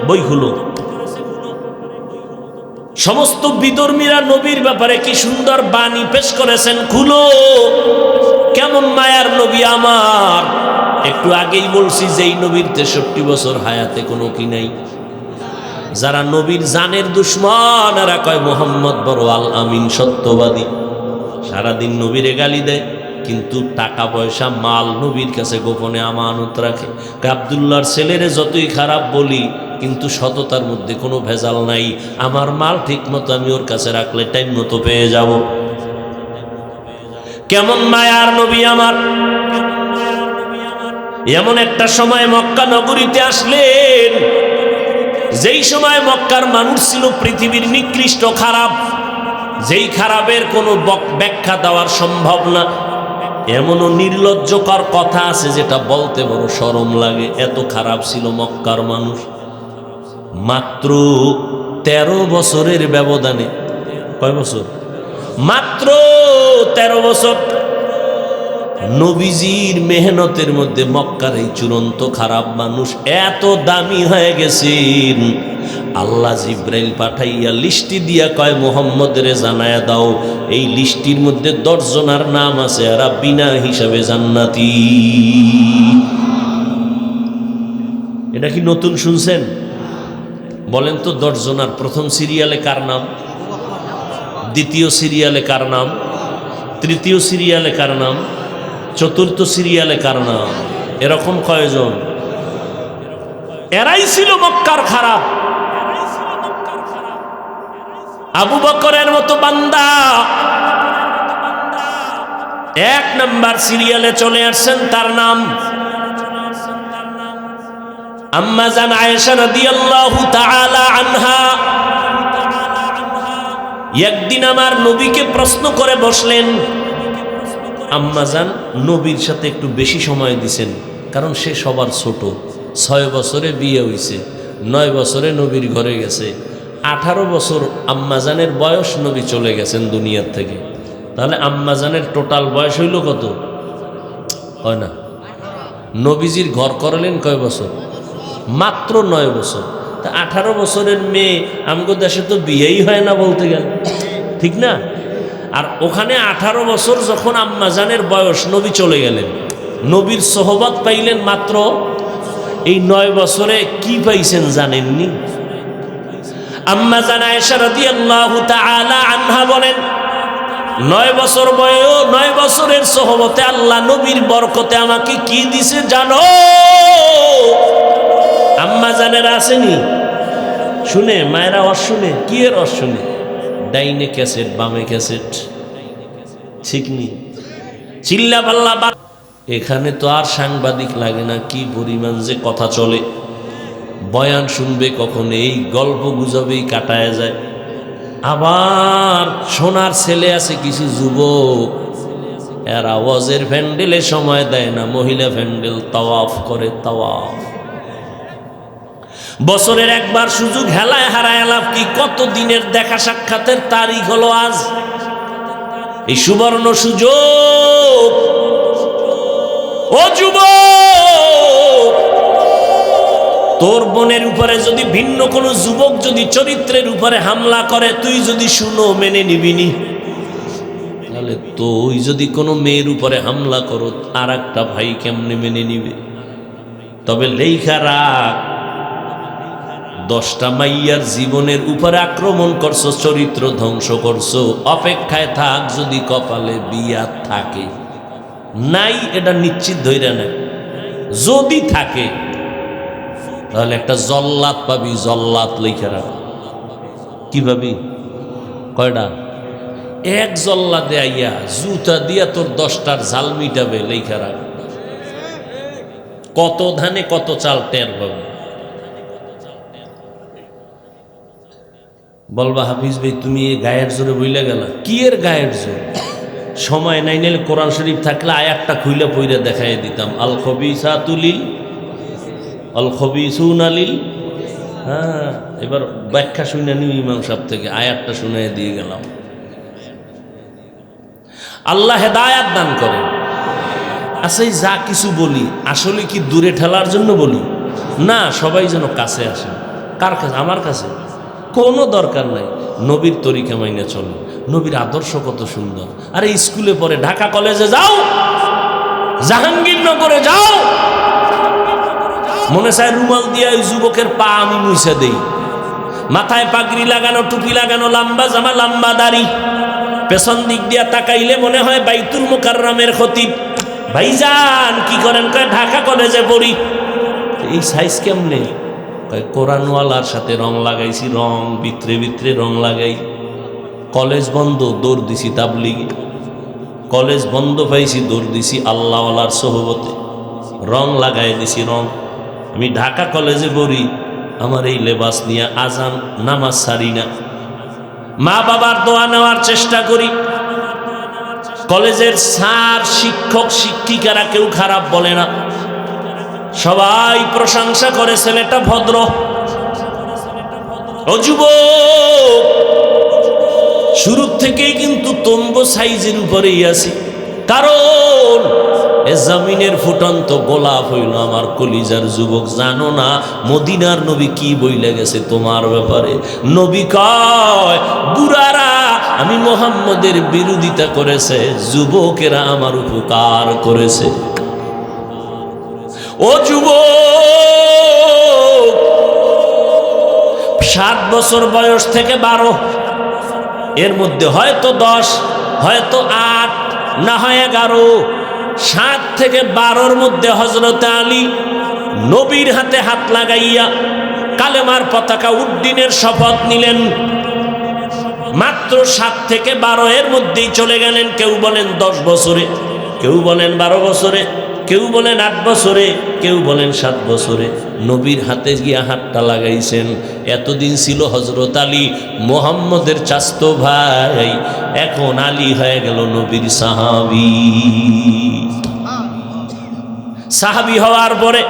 বই খুলো। সমস্ত বিধর্মীরা নবীর ব্যাপারে কি সুন্দর বাণী পেশ করেছেন, খুলো। কেমন মায়ার নবী আমার। একটু আগেই বলছি যে এই নবীর 63 বছর হায়াতে কোনো কি নাই। যারা নবীর জানের দুশ্মন এরা কয় মোহাম্মদ বড় আল আমিন, সত্যবাদী। সারাদিন নবীরে গালি দেয়, কিন্তু টাকা পয়সা মাল নবীর কাছে গোপনে আমানত রাখে। আব্দুল্লাহর ছেলেরে যতই খারাপ বলি, কিন্তু সততার মধ্যে কোনো ভেজাল নাই। আমার মাল ঠিক মতো আমি ওর কাছে রাখলে টাইম মতো পেয়ে যাব। কেমন মায়ার নবী আমার। এমন একটা সময় মক্কা নগরীতে আসলেন, যেই সময় মক্কার মানুষ ছিল পৃথিবীর নিকৃষ্ট খারাপ, যেই খারাপের কোনো ব্যাখ্যা দেওয়ার সম্ভব না। এমনও নির্লজ্জকর কথা আছে যেটা বলতে বড় শরম লাগে, এত খারাপ ছিল মক্কার মানুষ। মাত্র 13 বছরের ব্যবধানে, কয় বছর? মাত্র 13 বছর নবীজির মেহনতের মধ্যে মক্কার এই চূড়ান্ত খারাপ মানুষ এত দামি হয়ে গেছেন। আল্লাহ জিব্রাইল পাঠাইয়া লিস্টি দিয়া কয় মুহাম্মদের জানায়া দাও, এই লিস্টির মধ্যে 10 জনের নাম আছে, এরা বিনা হিসাবে জান্নাতি। এটা কি নতুন শুনছেন? বলেন তো 10 জনের প্রথম সিরিয়ালে কার নাম? দ্বিতীয় সিরিয়ালে কার নাম? তৃতীয় সিরিয়ালে কার নাম? চতুর্থ সিরিয়ালে কার নাম? এরকম কয়জন? এরাই ছিল মক্কার খারাপ। আবু বকরের মতো বান্দা 1 নাম্বার সিরিয়ালে চলে আসছেন, তার নাম আম্মা জান আয়েশা রাদিয়াল্লাহু তাআলা আনহা। একদিন আমার নবীকে প্রশ্ন করে বসলেন। আম্মা জান নবীর সাথে একটু বেশি সময় দিছেন, কারণ সে সবার ছোট। 6 বছরে বিয়ে হইছে, 9 বছরে নবীর ঘরে গেছে, 18 বছর আম্মাজানের বয়স নবী চলে গেছেন দুনিয়ার থেকে। তাহলে আম্মাজানের টোটাল বয়স হইল কত? হয় না। নবীজির ঘর করলেন কয় বছর? মাত্র 9 বছর। তা 18 বছরের মেয়ে আমগো দেশে তো বিয়েই হয় না বলতে গেলে, ঠিক না? আর ওখানে 18 বছর যখন আম্মাজানের বয়স, নবী চলে গেলেন, নবীর সোহবত পাইলেন মাত্র এই 9 বছরে। কি পাইছেন জানেননি? আম্মা জান আয়েশা রাদিয়াল্লাহু তাআলা আনহা বলেন, 9 বছর বয়স, 9 বছরের সোহবতে আল্লাহ নবীর বরকতে আমাকে কি দিছে জানো? আম্মা জানের আসেনি? শুনে মায়েরা অশুনে, কি এর অশুনে? ডাইনে ক্যাসেট, বামে ক্যাসেট, ঠিক নি? চিল্লা পাল্লা। এখানে তো আর সাংবাদিক লাগে না, কি পরিমাণ যে কথা চলে। বয়ান শুনবে কখন, এই গল্প গুজবেই কাটায় যায়। আবার সোনার ছেলে আছে কিছু যুবক, এরা ওয়াজের প্যান্ডেলে সময় দেয় না, মহিলা প্যান্ডেল তাওয়াফ করে। তাওয়াফ বছরের একবার সুযোগ হেলায় হারায় লাভ কি? কত দিনের দেখা সাক্ষাতের তারিখ হলো আজ। এই সুবর্ণ সুযোগ, ও যুবক, তোর বোনের উপরে যদি ভিন্ন কোনো যুবক যদি চরিত্রের উপরে হামলা করে, তুই যদি শুনো মেনে নিবিনি? তাহলে তুই যদি কোনো মেয়ের উপরে হামলা করো, আর একটা ভাই কেমনে মেনে নিবে? তবে লেখা রাখ, 10টা মাইয়ার জীবনের উপরে আক্রমণ করছো, চরিত্র ধ্বংস করছো, অপেক্ষায় থাক যদি কপালে বিয়া থাকে। নাই এটা নিশ্চিত ধইরা না, যদি থাকে তাহলে একটা জল্লাদ পাবি। জল্লাদ লেখা রাখ। কি পাবি? কয়টা? এক জল্লাদে আইয়া জুতা দিয়া তোর 10টার ঝাল মিটাবে। লেখা রাখ। কত ধানে কত চাল টের পাবে। বলবা হাফিজ ভাই তুমি এই গায়ের জোরে বইলে গেলা। কি এর গায়ের জোর? সময় নাই, নাইলে কোরআন শরীফ থাকলে আয়াতটা খুইলে পইরা দেখাই দিতাম। আল খবিসাতু লিল আল খবিসুনা লিল। হ্যাঁ, এবার ব্যাখ্যা শুনে নিও ইমাম সাহেব থেকে, আয়াতটা শুনে দিয়ে গেলাম। আল্লাহ হেদায়াত দান করে। আচ্ছা, যা কিছু বলি আসলে কি দূরে ঠেলার জন্য বলি? না, সবাই যেন কাছে আসে। কার কাছে? আমার কাছে। কোনো দরকার নাই। নবীর তরিকা মাইনে চলো। নবীর আদর্শ কত সুন্দর। আরে স্কুলে পড়ে, ঢাকা কলেজে যাও, জাহাঙ্গীরনগরে যাও, মনে চায় রুমাল দিয়া ওই যুবকের পা আমি মুছে দেই। মাথায় পাগড়ি লাগানো, টুপি লাগানো, লম্বা জামা, লম্বা দাড়ি, পেছন দিক দিয়া তাকাইলে মনে হয় বাইতুল মুকাররমের খতিব। ভাইজান কি করেন? কয় ঢাকা কলেজে পড়ি। এই সাইজ কেমনে? কয় কোরআনওয়ালার সাথে রং লাগাইছি, রং ভিতরে ভিতরে রং লাগাই। কলেজ বন্ধ, দৌড় দিছি তাবলিগে। কলেজ বন্ধ পাইছি, দৌড় দিছি আল্লাহওয়ালার সোহবতে, রং লাগাই দিছি রং। আমি ঢাকা কলেজে পড়ি, আমার এই লেবাস নিয়ে আজান নামাজ সারি না। মা বাবার দোয়া নেওয়ার চেষ্টা করি। কলেজের স্যার, শিক্ষক, শিক্ষিকারা কেউ খারাপ বলে না, সবাই প্রশংসা করে ছেলেটা ভদ্র। ও যুবক, শুরু থেকেই কিন্তু তম্বু সাইজের উপরেই আছি, কারণ এ জমিনের ফুটন্ত গোলাপ হইল আমার কলিজার যুবক। জানো না মদিনার নবী কি বইলে গেছে তোমার ব্যাপারে? নবী কয়, বুড়ারা আমি মুহাম্মদের বিরোধিতা করেছে, যুবকেরা আমার উপকার করেছে। ও যুবক, 7 বছর বয়স থেকে 12, এর মধ্যে হয়তো 10, হয়তো 8, না হয় 11, 7 থেকে 12-র মধ্যে হযরত আলী নবীর হাতে হাত লাগাইয়া কালেমার পতাকা উড্ডীনের শপথ নিলেন। মাত্র 7 থেকে 12 এর মধ্যেই চলে গেলেন। কেউ বলেন 10 বছরে, কেউ বলেন 12 বছরে, কেউ বলেন 8 বছরে, কেউ বলেন 7 বছরে নবীর হাতে গিয়া হাতটা লাগাইছেন। এতদিন ছিল হযরত আলী মুহাম্মদের চাচতো ভাই, এখন আলী হয়ে গেল নবীর সাহাবী। সাহাবী হওয়ার পরে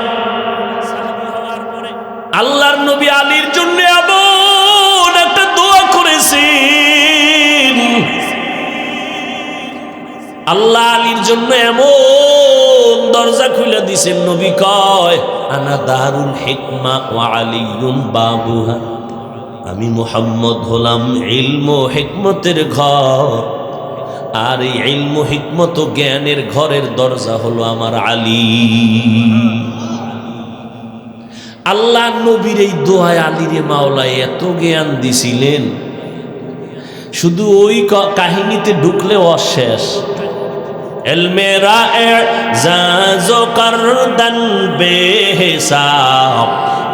আল্লাহর নবী আলীর জন্য এমন একটা দোয়া করেছেন, আল্লাহ আলীর জন্য এমন দরজা খুলে দিছেন। নবী কয়, আনা দারুল হিকমা ওয়া আলিয়ুন বাবুহা। আমি মুহাম্মদ হলাম ইলম ও হিকমতের ঘর, আর এই ইলম ও হিকমত ও জ্ঞানের ঘরের দরজা হলো আমার আলী। আল্লাহ নবীর এই দোয়ায় আলীরে মাওলা এত জ্ঞান দিছিলেন, শুধু ওই কাহিনীতে ঢুকলে অশেষ। এলমেরা এজাজো করদন বেহিসাব,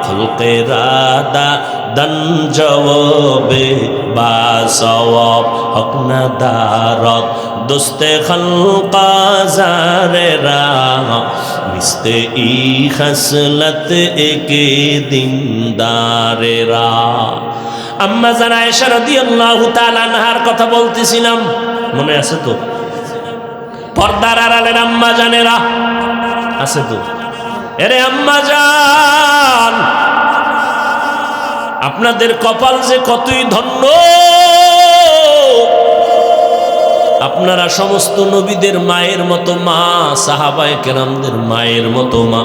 খলকেরা দাদন জওয়াবে বাসওয়াব, হক না দারত দোস্তে খলকা জারেরা, মিস্তে ই খসলত একে দিনদারেরা। আম্মা জান আয়েশা রাদিয়াল্লাহু তাআলা আনহার কথা বলতেছিলাম, মনে আছে তো? পর্দার আড়ালের আম্মা জানেরা আছে তো? এরে আম্মা জান, আপনাদের কপাল যে কতই ধন্য, আপনারা সমস্ত নবীদের মায়ের মতো মা, সাহাবায়ে কেরামদের মায়ের মতো মা,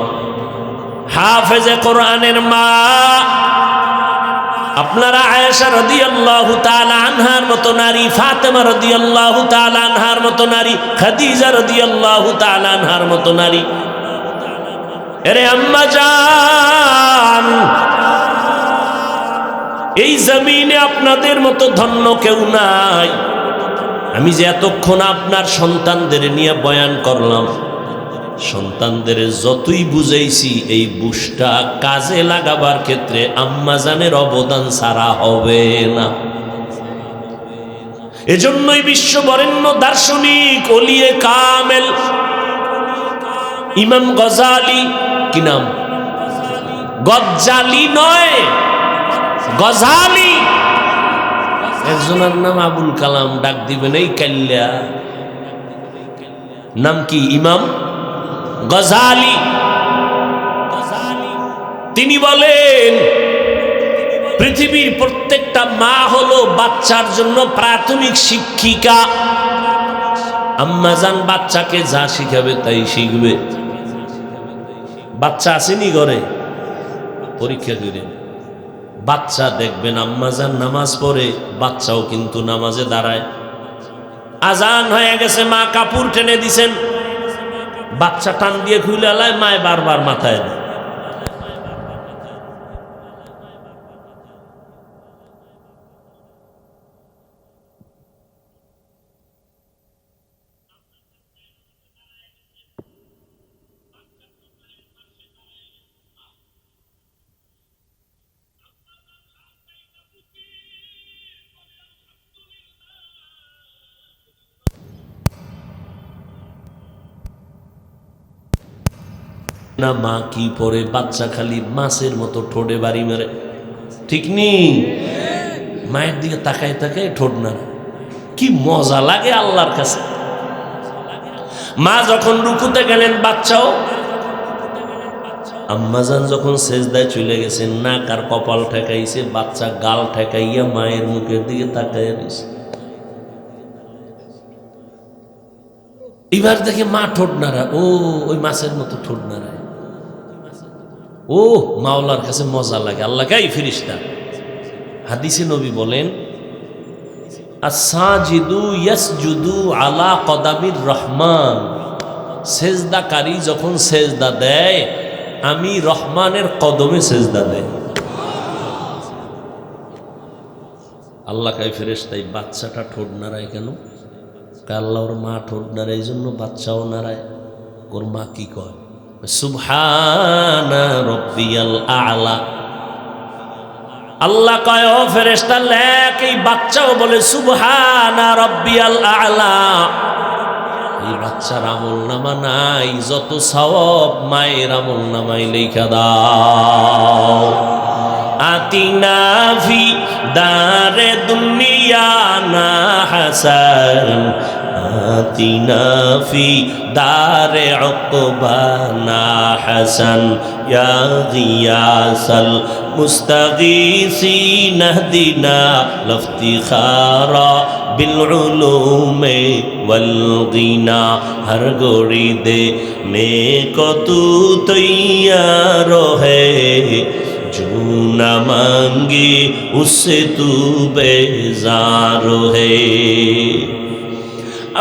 হাফেজে কোরআনের মা। আপনারা আয়েশা রাদিয়াল্লাহু তাআলা আনহার মতো নারী, ফাতেমা রাদিয়াল্লাহু তাআলা আনহার মতো নারী, খাদিজা রাদিয়াল্লাহু তাআলা আনহার মতো নারী। এরে আম্মা জান, এই জমিনে আপনাদের মতো ধন্য কেউ নাই। আমি যে এতক্ষণ আপনার সন্তানদের নিয়ে বয়ান করলাম, সন্তানদের যতই বুঝাইছি, এই বুঝটা কাজে লাগাবার ক্ষেত্রে আম্মাজানের অবদান ছাড়া হবে না। এজন্যই বিশ্ববরেণ্য দার্শনিক ওলিয়ে কামেল ইমাম গজালি, কি নাম? গজ্জালি নয়, গজালি। একজনের নাম আবুল কালাম, ডাক দিবেন এই কাল্লা, নাম কি? ইমাম গজালি। তিনি বলেন, পৃথিবীর প্রত্যেকটা মা হলো বাচ্চার জন্য প্রাথমিক শিক্ষিকা। আম্মাজান বাচ্চাকে যা শিখাবে তাই শিখবে। বাচ্চা আসেনি ঘরে, পরীক্ষা করেন, বাচ্চা দেখবেন আম্মাজান নামাজ পড়ে, বাচ্চাও কিন্তু নামাজে দাঁড়ায়। আজান হয়ে গেছে, মা কাপড় টেনে দিছেন, বাচ্চা টান দিয়ে খুলে আলায়, মায় বারবার মাথায় দেয়। না মা কি পরে, বাচ্চা খালি মাছের মতো ঠোঁটে বাড়ি মেরে, ঠিক নেই? মায়ের দিকে তাকায় তাকায় ঠোঁট না, কি মজা লাগে আল্লাহর কাছে। মা যখন রুকুতে গেলেন, বাচ্চাও। আম্মাজান যখন সেজদায় চলে গেছেন, নাক আর কপাল ঠেকাইছে, বাচ্চা গাল ঠেকাইয়া মায়ের মুখের দিকে তাকায় রয়েছে। এবার দেখে মা ঠোঁট নাড়া, ও ওই মাছের মতো ঠোঁট নাড়ায়। ও মাওলার কাছে মজা লাগে, আল্লাহ গাই ফিরিস্তা। হাদিসে নবী বলেন, আস-সাজিদু ইয়াসজুদু আলা কদামির রহমান। সেজদাকারী যখন সেজদা দেয়, আমি রহমানের কদমে সেজদা দেয়। আল্লাহ কাই ফেরেশতা, এই বাচ্চাটা ঠোঁট নাড়ায় কেন? আল্লাহর মা ঠোঁট নাড়ায়, এই জন্য বাচ্চাও নাড়ায়। ওর মা কি কয়? সুবহানা রাব্বিয়াল আ'লা। আল্লাহ কয়, ও ফেরেশতা লেখ, এই বাচ্চাও বলে সুবহানা রাব্বিয়াল আ'লা। এই বাচ্চার আমল নামা নাই, যত সওয়াব মায়ের আমল নামায় লেখা দাও। আতিনা ফি দারে দুনিয়া না হাসান, আতিনা ফি দারে উকবানা হাসান, ইয়া গিয়াসাল মুস্তাগীসিন ইহদিনা লিফতিখারা বিল উলুমে ওয়াল গিনা। হর গোড়ি দে মে কতু তৈয়ার হে, जो न मांगे उससे तू बेजार है।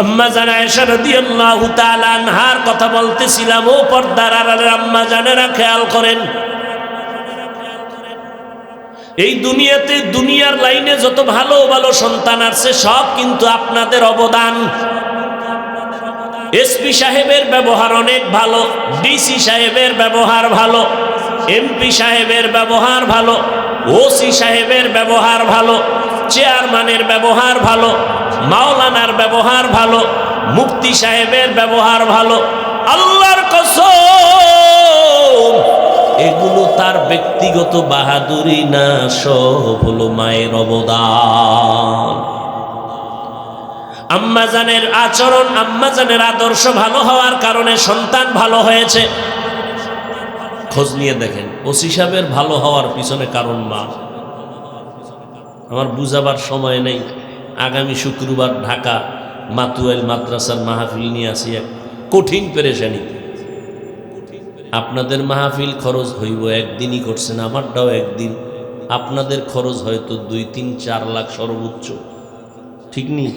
আম্মা জান আয়েশা রাদিয়াল্লাহু তাআলা আনহার কথা বলতেছিলাম। ও পর্দার আড়ালের আম্মা জানেরা, খেয়াল করেন, এই দুনিয়াতে, দুনিয়ার লাইনে যত ভালো ভালো সন্তান আছে, সব কিন্তু আপনাদের অবদান। এসপি সাহেবের ব্যবহার অনেক ভালো, ডিসি সাহেবের ব্যবহার ভালো, এমপি সাহেবের ব্যবহার ভালো, ওসি সাহেবের ব্যবহার ভালো, চেয়ারম্যানের ব্যবহার ভালো, মাওলানার ব্যবহার ভালো, মুফতি সাহেবের ব্যবহার ভালো। আল্লাহর কসম, এগুলো তার ব্যক্তিগত বাহাদুরি না, সব হলো মায়ের অবদান। আম্মাজানের আচরণ, আম্মাজানের আদর্শ ভালো হওয়ার কারণে সন্তান ভালো হয়েছে। খোঁজ নিয়ে দেখেন ওসি সাহেবের ভালো হওয়ার পিছনে কারণ মা। আমার বুঝাবার সময় নেই। আগামী শুক্রবার ঢাকা মাতুয়াইল মাদ্রাসার মাহফিল নিয়ে আসি, এক কঠিন পেরেশানি। আপনাদের মাহফিল খরচ হইব, একদিনই করছেন, আমারটাও একদিন। আপনাদের খরচ হয়তো 2, 3, 4 লাখ সর্বোচ্চ, ঠিক নেই?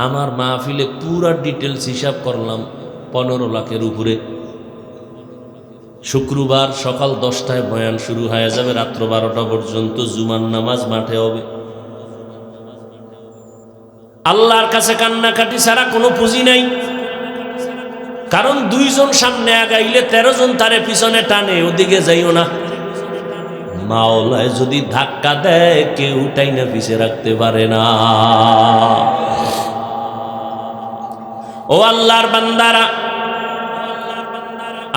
আমার মাহফিলে পুরা ডিটেলস হিসাব করলাম 15 লাখের উপরে। শুক্রবার সকাল 10টায় বয়ান শুরু হয়ে যাবে, রাত্র 12টা পর্যন্ত জুমার নামাজ মাঠে হবে। আল্লাহর কাছে কান্নাকাটি ছাড়া কোনো পুঁজি নাই। কারণ 2 জন সামনে আগাইলে 13 জন তারে পিছনে টানে, ওদিকে যাইও না। মাওলায় যদি ধাক্কা দেয় কেউ টাইনা পিছে রাখতে পারে না। ও আল্লাহর বান্দারা,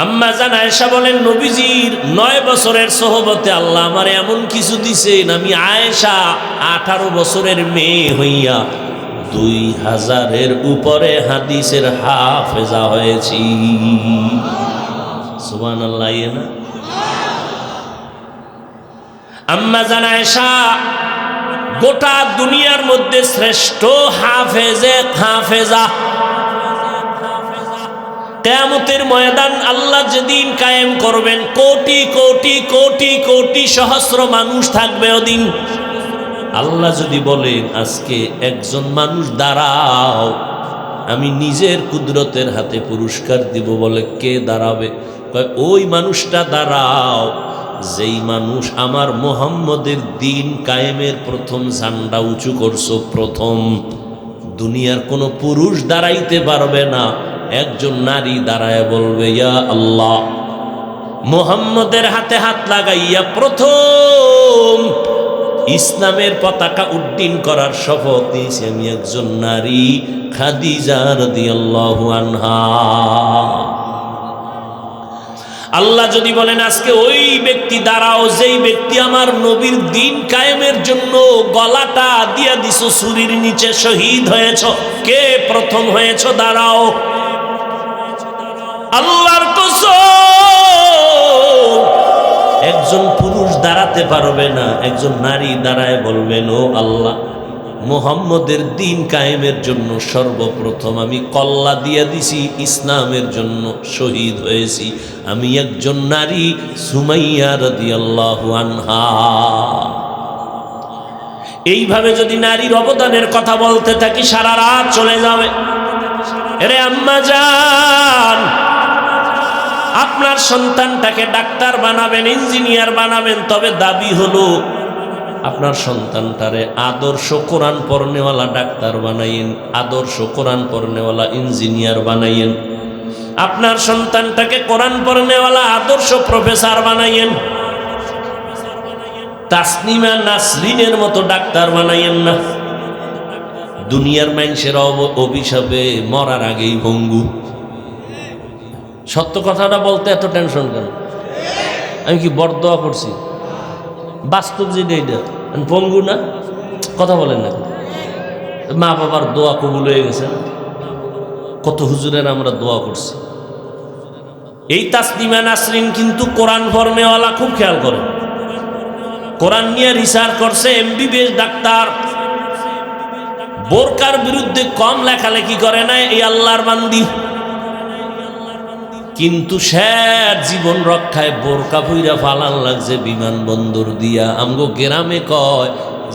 আম্মা জান আয়েশা বলেন, নবীজির 9 বছরের সোহবতে আল্লাহ আমার এমন কিছু দিছেন, আমি আয়েশা 18 বছরের মেয়ে হইয়া 2000-এর উপরে হাদিসের হাফেজা হয়েছি। সুবহানাল্লাহ। না আম্মা জান আয়েশা গোটা দুনিয়ার মধ্যে শ্রেষ্ঠ হাফেজা। কিয়ামতের ময়দান আল্লাহ যেদিন কায়েম করবেন, কোটি কোটি কোটি কোটি সহস্র মানুষ থাকবে ওদিন। আল্লাহ যদি বলেন আজকে একজন মানুষ দাঁড়াও, আমি নিজের কুদরতের হাতে পুরস্কার দিব, বলে কে দাঁড়াবে? কয় ওই মানুষটা দাঁড়াও যেই মানুষ আমার মুহাম্মদের দিন কায়েমের প্রথম ঝান্ডা উঁচু করছো। প্রথম দুনিয়ার কোনো পুরুষ দাঁড়াইতে পারবে না, একজন নারী দাঁড়ায় বলবে ইয়া আল্লাহ, মুহাম্মদের হাতে হাত লাগাইয়া প্রথম ইসলামের পতাকা উড্ডীন করার শপথ নিয়েছি আমি, একজন নারী খাদিজা রাদিয়াল্লাহু আনহা। আল্লাহ যদি বলেন আজকে ওই ব্যক্তি দাঁড়াও যেই ব্যক্তি আমার নবীর দিন কায়েমের জন্য গলাটা দিয়া দিছো ছুরির নিচে, শহীদ হয়েছ, কে প্রথম হয়েছ? দাঁড়াও। আল্লাহর কসম, একজন পুরুষ দাঁড়াতে পারবে না, একজন নারী দাঁড়ায় বলবেন ও আল্লাহ, মুহাম্মদের দিন কায়েমের জন্য সর্বপ্রথম আমি কল্লা দিয়ে দিছি, ইসলামের জন্য শহীদ হয়েছি আমি, একজন নারী সুমাইয়া রাদিয়াল্লাহু আনহা। এইভাবে যদি নারীর অবদানের কথা বলতে থাকি সারা রাত চলে যাবে। আরে আম্মা জান, আপনার সন্তানটাকে ডাক্তার বানাবেন, ইঞ্জিনিয়ার বানাবেন, তবে দাবি হলো আপনার সন্তানটারে আদর্শ কোরআন পড়নেওয়ালা ডাক্তার বানাইয়েন, আদর্শ কোরআন পড়নেওয়ালা ইঞ্জিনিয়ার বানাইয়েন। আপনার সন্তানটাকে কোরআন পড়নেওয়ালা আদর্শ প্রফেসর বানাইয়েন। তাসনিমা নাসরিনের মতো ডাক্তার বানাইয়েন না। দুনিয়ার মানুষের অভিশাপে মরার আগেই ভঙ্গু। সত্য কথাটা বলতে এত টেনশন কেন? আমি কি বরদোয়া করছি? বাস্তব যেটা এটা পঙ্গু না, কথা বলেন না। মা বাবার দোয়া কবুল হয়ে গেছে, কত হুজুরের আমরা দোয়া করছি। এই তাসনিমা নাসরিন কিন্তু কোরআন পড়নেওয়ালা, খুব খেয়াল করে, কোরআন নিয়ে রিসার্চ করছে, MBBS ডাক্তার। বোরকার বিরুদ্ধে কম লেখালেখি করে না এই আল্লাহর বান্দি, কিন্তু স্যার জীবন রক্ষায় বোরকা পইরা ফালান লাগছে বিমানবন্দর দিয়া। আমগো গ্রামে কয়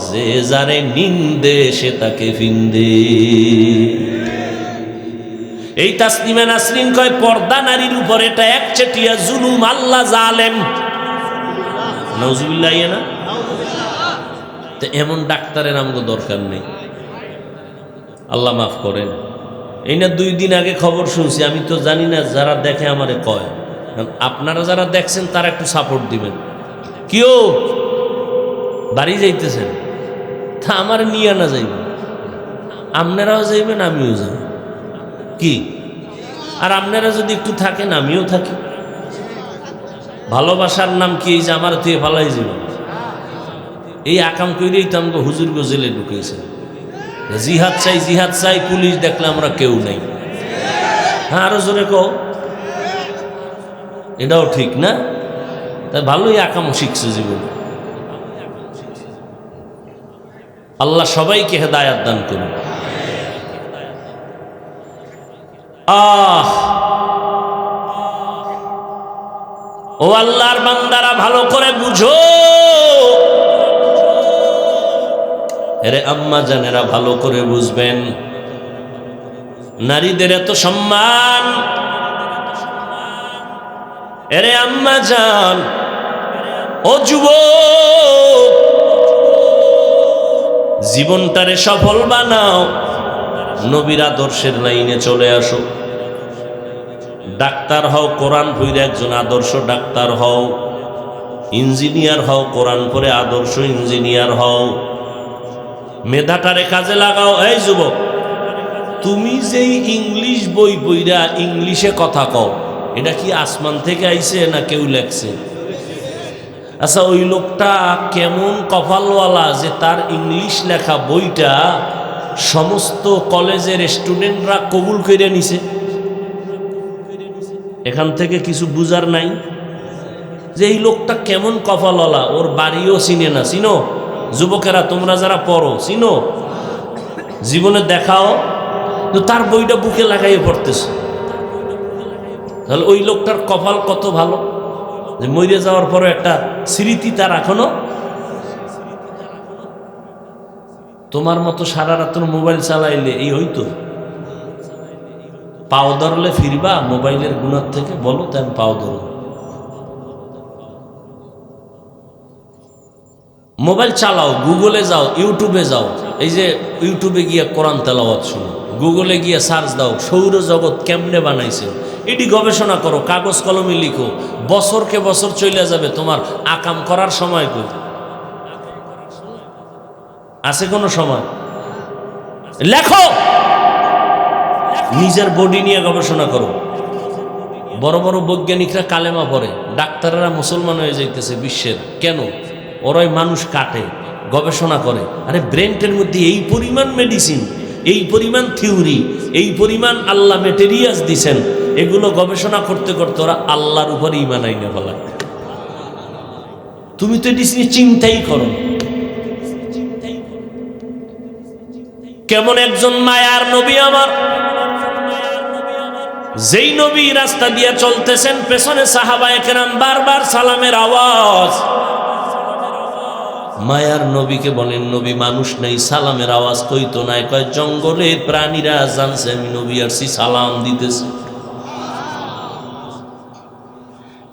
যে যারে নিন্দে সে তাকে ফিন্দে। এই তাসনিমা নাসরিন কয় পর্দা নারীর উপর এটা একচেটিয়া জুলুম, আল্লাহ জালেম। নাউজুবিল্লাহ। না তো এমন ডাক্তারের আমগো দরকার নেই, আল্লাহ মাফ করেন। এই না 2 দিন আগে খবর শুনছি, আমি তো জানি না, যারা দেখে আমারে কয়। আপনারা যারা দেখছেন তারা একটু সাপোর্ট দিবেন। কেউ বাড়ি যাইতেছেন, তা আমার নিয়ে না যাইব, আপনারাও যাইবেন আমিও যাব কি, আর আপনারা যদি একটু থাকেন আমিও থাকি। ভালোবাসার নাম কি? এই যে আমার তুই ফালাই যাব, এই আকাম করেই তো আমাকে হুজুর জেলে ঢুকিয়েছে। জিহাদ চাই, জিহাদ চাই, পুলিশ দেখলে আমরা কেউ নেই। হ্যাঁ, আরো জোরে কও। এটাও ঠিক না? তাই ভালোই আকাম শিখছে জীবন। আল্লাহ সবাইকে হেদায়াত দান করুন। ও আল্লাহর বান্দারা, ভালো করে বুঝো। আরে আম্মা জানেরা ভালো করে বুঝবেন, নারীদের এত সম্মান। আরে আম্মা জান, ও যুবক, জীবনটারে সফল বানাও, নবীর আদর্শের লাইনে চলে আসো। ডাক্তার হও, কোরআন পড়ে একজন আদর্শ ডাক্তার হও। ইঞ্জিনিয়ার হও, কোরআন পড়ে আদর্শ ইঞ্জিনিয়ার হও। মেধাটারে কাজে লাগাও। এই যুবক, তুমি যেই ইংলিশ বই পড়া ইংলিশে কথা কও, এটা কি আসমান থেকে আইছে না কেউ লেখছে? আচ্ছা, ওই লোকটা কেমন কপালওয়ালা যে তার ইংলিশ লেখা বইটা সমস্ত কলেজের স্টুডেন্টরা কবুল করে নিছে। এখান থেকে কিছু বুঝার নাই যে এই লোকটা কেমন কপালওয়ালা, ওর বাড়িও চিনে না। চিনো যুবকেরা, তোমরা যারা পড়ো, চিনো? জীবনে দেখাও তো তার বইটা বুকে লাগাইয়ে পড়তেছে। তাহলে ওই লোকটার কপাল কত ভালো যে মরে যাওয়ার পরে একটা স্মৃতি তার এখনো। তোমার মতো সারা রাত মোবাইল চালাইলে এই হইতো? পাও ধরলে ফিরবা মোবাইলের গুণার থেকে? বলো তাই আমি পাও ধরো। মোবাইল চালাও, গুগলে যাও, ইউটিউবে যাও। এই যে ইউটিউবে গিয়ে কোরআন তেলাওয়াত শুনো, গুগলে গিয়ে সার্চ দাও সৌরজগৎ কেমনে বানাইছে, এটি গবেষণা করো, কাগজ কলমে লিখো। বছরকে বছর চলে যাবে, তোমার আকাম করার সময় কই আছে? কোনো সময়? লেখো, নিজের বডি নিয়ে গবেষণা করো। বড় বড় বৈজ্ঞানিকরা কালেমা পড়ে, ডাক্তাররা মুসলমান হয়ে যাইতেছে বিশ্বের। কেন? ওরাই মানুষ কাটে, গবেষণা করে। আরে ব্রেনটের মধ্যে এই পরিমাণ মেডিসিন, এই পরিমাণ থিওরি, এই পরিমাণ আল্লাহ মেটেরিয়ালস দিছেন, এগুলো গবেষণা করতে করতে ওরা আল্লাহর উপর ঈমান আইনে ফেলায়। তুমি তো এটি চিন্তাই করো। কেমন একজন মায়ার নবী আমার, যেই নবী রাস্তা দিয়ে চলতেছেন, পেছনে সাহাবায়ে কেরাম বারবার সালামের আওয়াজ। মায়ার নবীকে বলেন, নবী মানুষ নেই, সালামের আওয়াজ কইতো নাই। কয় জঙ্গলের প্রাণীরা জানছে আমি নবী আসছি, সালাম দিতেছে।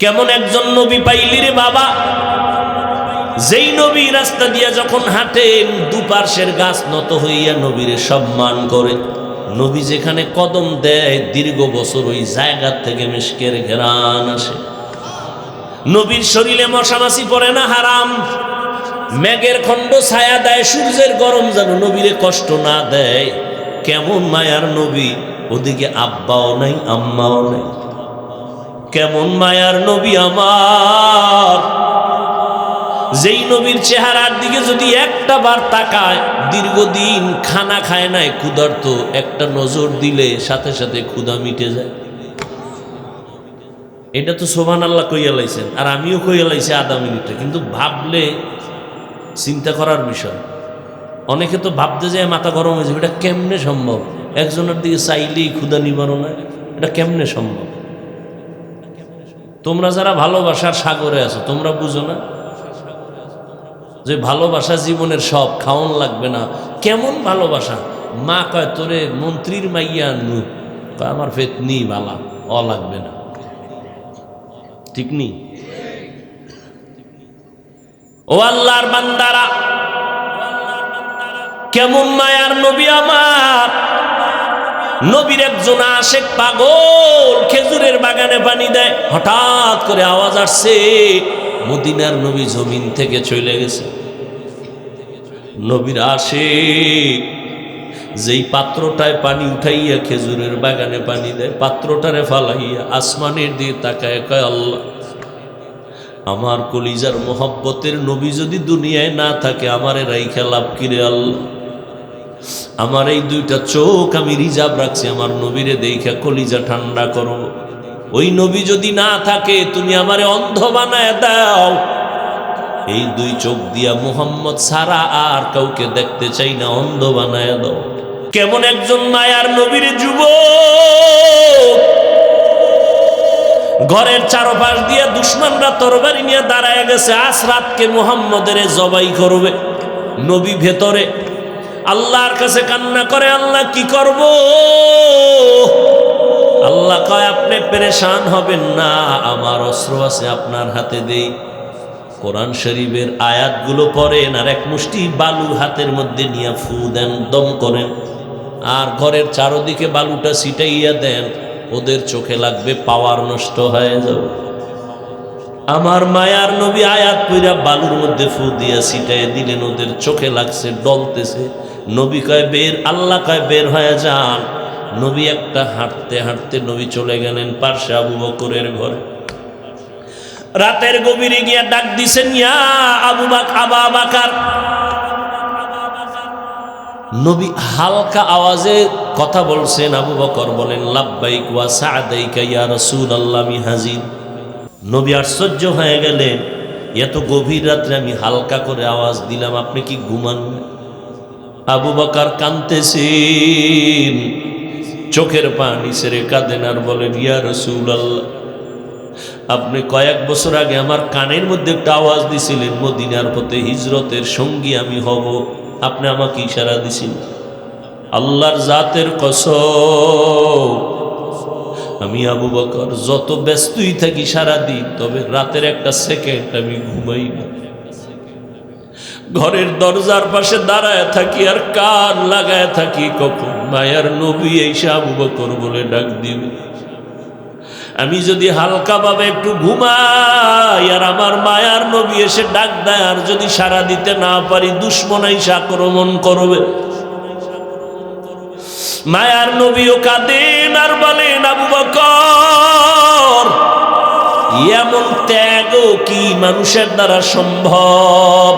কেমন একজন নবী পাইলি রে বাবা, যেই নবী রাস্তা দিয়ে যখন হাঁটেন, দুপার্শ্বের গাছ নত হইয়া নবীরে সম্মান করে। নবী যেখানে কদম দেয়, দীর্ঘ বছর ওই জায়গা থেকে মিশকের ঘেরান আসে। নবীর শরীরে মশামাছি পড়ে না, হারাম। মেঘের খণ্ড ছায়া দেয়, সূর্যের গরম যেন নবীরে কষ্ট না দেয়। কেমন মায়ার নবী, ওদিকে আব্বাও নাই আম্মাও নাই। কেমন মায়ার নবী আমার, যেই নবীর চেহারার দিকে যদি একটা বার তাকায়, দীর্ঘদিন খানা খায় নাই, ক্ষুধার্ত, একটা নজর দিলে সাথে সাথে ক্ষুধা মিটে যায়। এটা তো সুবহানাল্লাহ কইয়া লাইছেন, আর আমিও কইয়া লাইছি আধা মিনিটে, কিন্তু ভাবলে চিন্তা করার বিষয়। অনেকে তো ভাবতে যায় মাথা গরম হয়ে যাবে, এটা কেমনে সম্ভব? একজনের দিকে চাইলেই ক্ষুধা নিবারণ হয়, এটা কেমনে সম্ভব? তোমরা যারা ভালোবাসার সাগরে আছো, তোমরা বুঝো না যে ভালোবাসা জীবনের সব, খাওয়ান লাগবে না। কেমন ভালোবাসা? মা কয় তোরে মন্ত্রীর মাইয়া নু, আমার ফেতনি বালা, অ লাগবে না। ঠিক নি? ও আল্লাহর বান্দারা, কেমন মায়ার নবী আমার। নবীর একজন আশেক পাগল খেজুরের বাগানে পানি দেয়, হঠাৎ করে আওয়াজ আসছে, মদিনার নবী জমিন থেকে চলে গেছে। নবীর আশেক যেই পাত্রটায় পানি উঠাইয়া খেজুরের বাগানে পানি দেয়, পাত্রটারে ফালাইয়া আসমানের দিকে তাকায়, কয় আল্লাহ আমার কলিজার মোহব্বতের নবী যদি দুনিয়ায় না থাকে আমারে রাইখা লাভ কিরে আল্লাহ। আমার এই দুইটা চোখ আমি রিজার্ভ রাখছি, আমার নবীরে দেখা কলিজা ঠান্ডা করো। ওই নবী যদি না থাকে তুমি আমারে অন্ধ বানায় দাও। এই দুই চোখ দিয়া মুহাম্মদ ছাড়া আর কাউকে দেখতে চাই না, অন্ধ বানায় দাও। কেমন একজন মায়ার নবীর যুবক, ঘরের চারপাশ দিয়ে দুশমনরা তরবারি নিয়ে দাঁড়ায় গেছে, আজ রাতকে মুহাম্মদের জবাই করবে। নবী ভেতরে আল্লাহর কাছে কান্না করে, আল্লাহ কি করব? আল্লাহ কয় আপনি পেরেশান হবেন না, আমার অস্ত্র আছে আপনার হাতে দেই। কোরআন শরীফের আয়াতগুলো পড়েন আর এক মুষ্টি বালু হাতের মধ্যে নিয়ে ফু দেন, দম করেন, আর ঘরের চারদিকে বালুটা ছিটাইয়া দেন। ওদের চোখে লাগবে, পাওয়ার নষ্ট হয়ে যাবে। আমার মায়ার নবী আয়াত পইরা বালুর মধ্যে ফু দিয়া ছিটাইয়া দিলেন, ওদের চোখে লাগছে, ডলতেছে। নবী কয় বের, আল্লাহ কয় বের হয়ে যান। নবী একটা হাঁটতে হাঁটতে নবী চলে গেলেন পার্শ্বে আবু বকরের ঘরে। রাতের গভীরে গিয়া ডাক দিছেন, ইয়া আবু বাকার। নবী হালকা আওয়াজে কথা বলছেন। আবু বকর বলেন, লাব্বাইক ওয়া সা'দাইকা ইয়া রাসূলুল্লাহ, আমি হাজির। নবী আশ্চর্য হয়ে গেলেন, এত গভীর রাত্রে আমি হালকা করে আওয়াজ দিলাম, আপনি কি ঘুমান? আবু বকর কাঁদতেছেন, চোখের পানি ছেড়ে কাঁদেন আর বলেন, ইয়া রাসূলুল্লাহ, আপনি কয়েক বছর আগে আমার কানের মধ্যে একটা আওয়াজ দিছিলেন, মদিনার পথে হিজরতের সঙ্গী আমি হব। আপনি আমাকে ইশারা দিছিলেন। আল্লাহর জাতের কসম, আমি আবু বকর যত ব্যস্তই থাকি সারাদিন, তবে রাতের একটা সেকেন্ড আমি ঘুমাই না। ঘরের দরজার পাশে দাঁড়ায় থাকি আর কান লাগায় থাকি, কখন মায়ার নবী এসে আবু বকর বলে ডাক দিবে। আমি যদি হালকা ভাবে একটু ঘুমাই আর আমার মায়ার নবী এসে ডাক দেয়, আর যদি সাড়া দিতে না পারি, দুশমন এসে আক্রমণ করবে। মায়ার নবীও কাঁদেন আর বলেন, আবু বকর, এমন ত্যাগও কি মানুষের দ্বারা সম্ভব?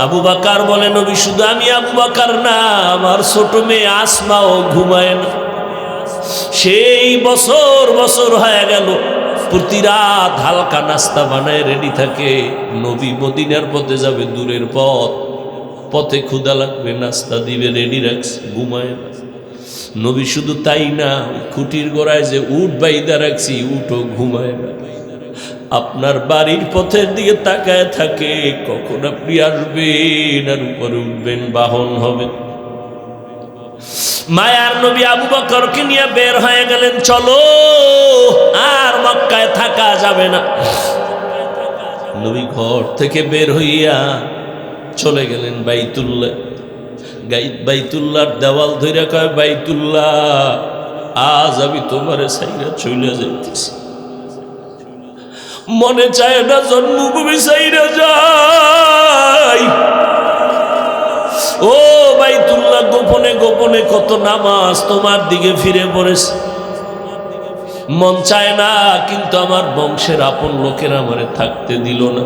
আবু বকর বলে, নবী শুধু আমি আবু বকর না, আমার ছোট মেয়ে আসমাও ঘুমায় না। সেই বছর বছর হয়ে গেল, প্রতি রাত হালকা নাস্তা বানায় রেডি থাকে। নবী মদিনার পথে যাবে, দূরের পথ, পথে ক্ষুধা লাগবে, নাস্তা দিবে, রেডি রাখছে, ঘুমায় না। নবী শুধু তাই না, খুঁটির গোড়ায় যে উট বাইদা রাখছি, উটও ঘুমায় না। আপনার বাড়ির পথের দিকে তাকায় থাকে, কখন আপনি আসবেন আর উপরে উঠবেন, বাহন হবে। মায়ার নবী আবু বকরকে নিয়ে বের হয়ে গেলেন, চলো আর মক্কায় থাকা যাবে না। নবী ঘর থেকে বের হইয়া চলে গেলেন বাইতুল্লাহ। বাইতুল্লাহর দেওয়াল ধইরা কয়, বাইতুল্লাহ, আজ আমি তোমারে ছাইরা চলে যাইতেছি। মনে চায় না জন্মভূমি ছাইরা যাই। ও বাইতুল্লাহ, গোপনে গোপনে কত নামাজ তোমার দিকে ফিরে পড়েছে, মন চায় না, কিন্তু আমার বংশের আপন লোকেরা আমারে থাকতে দিল না।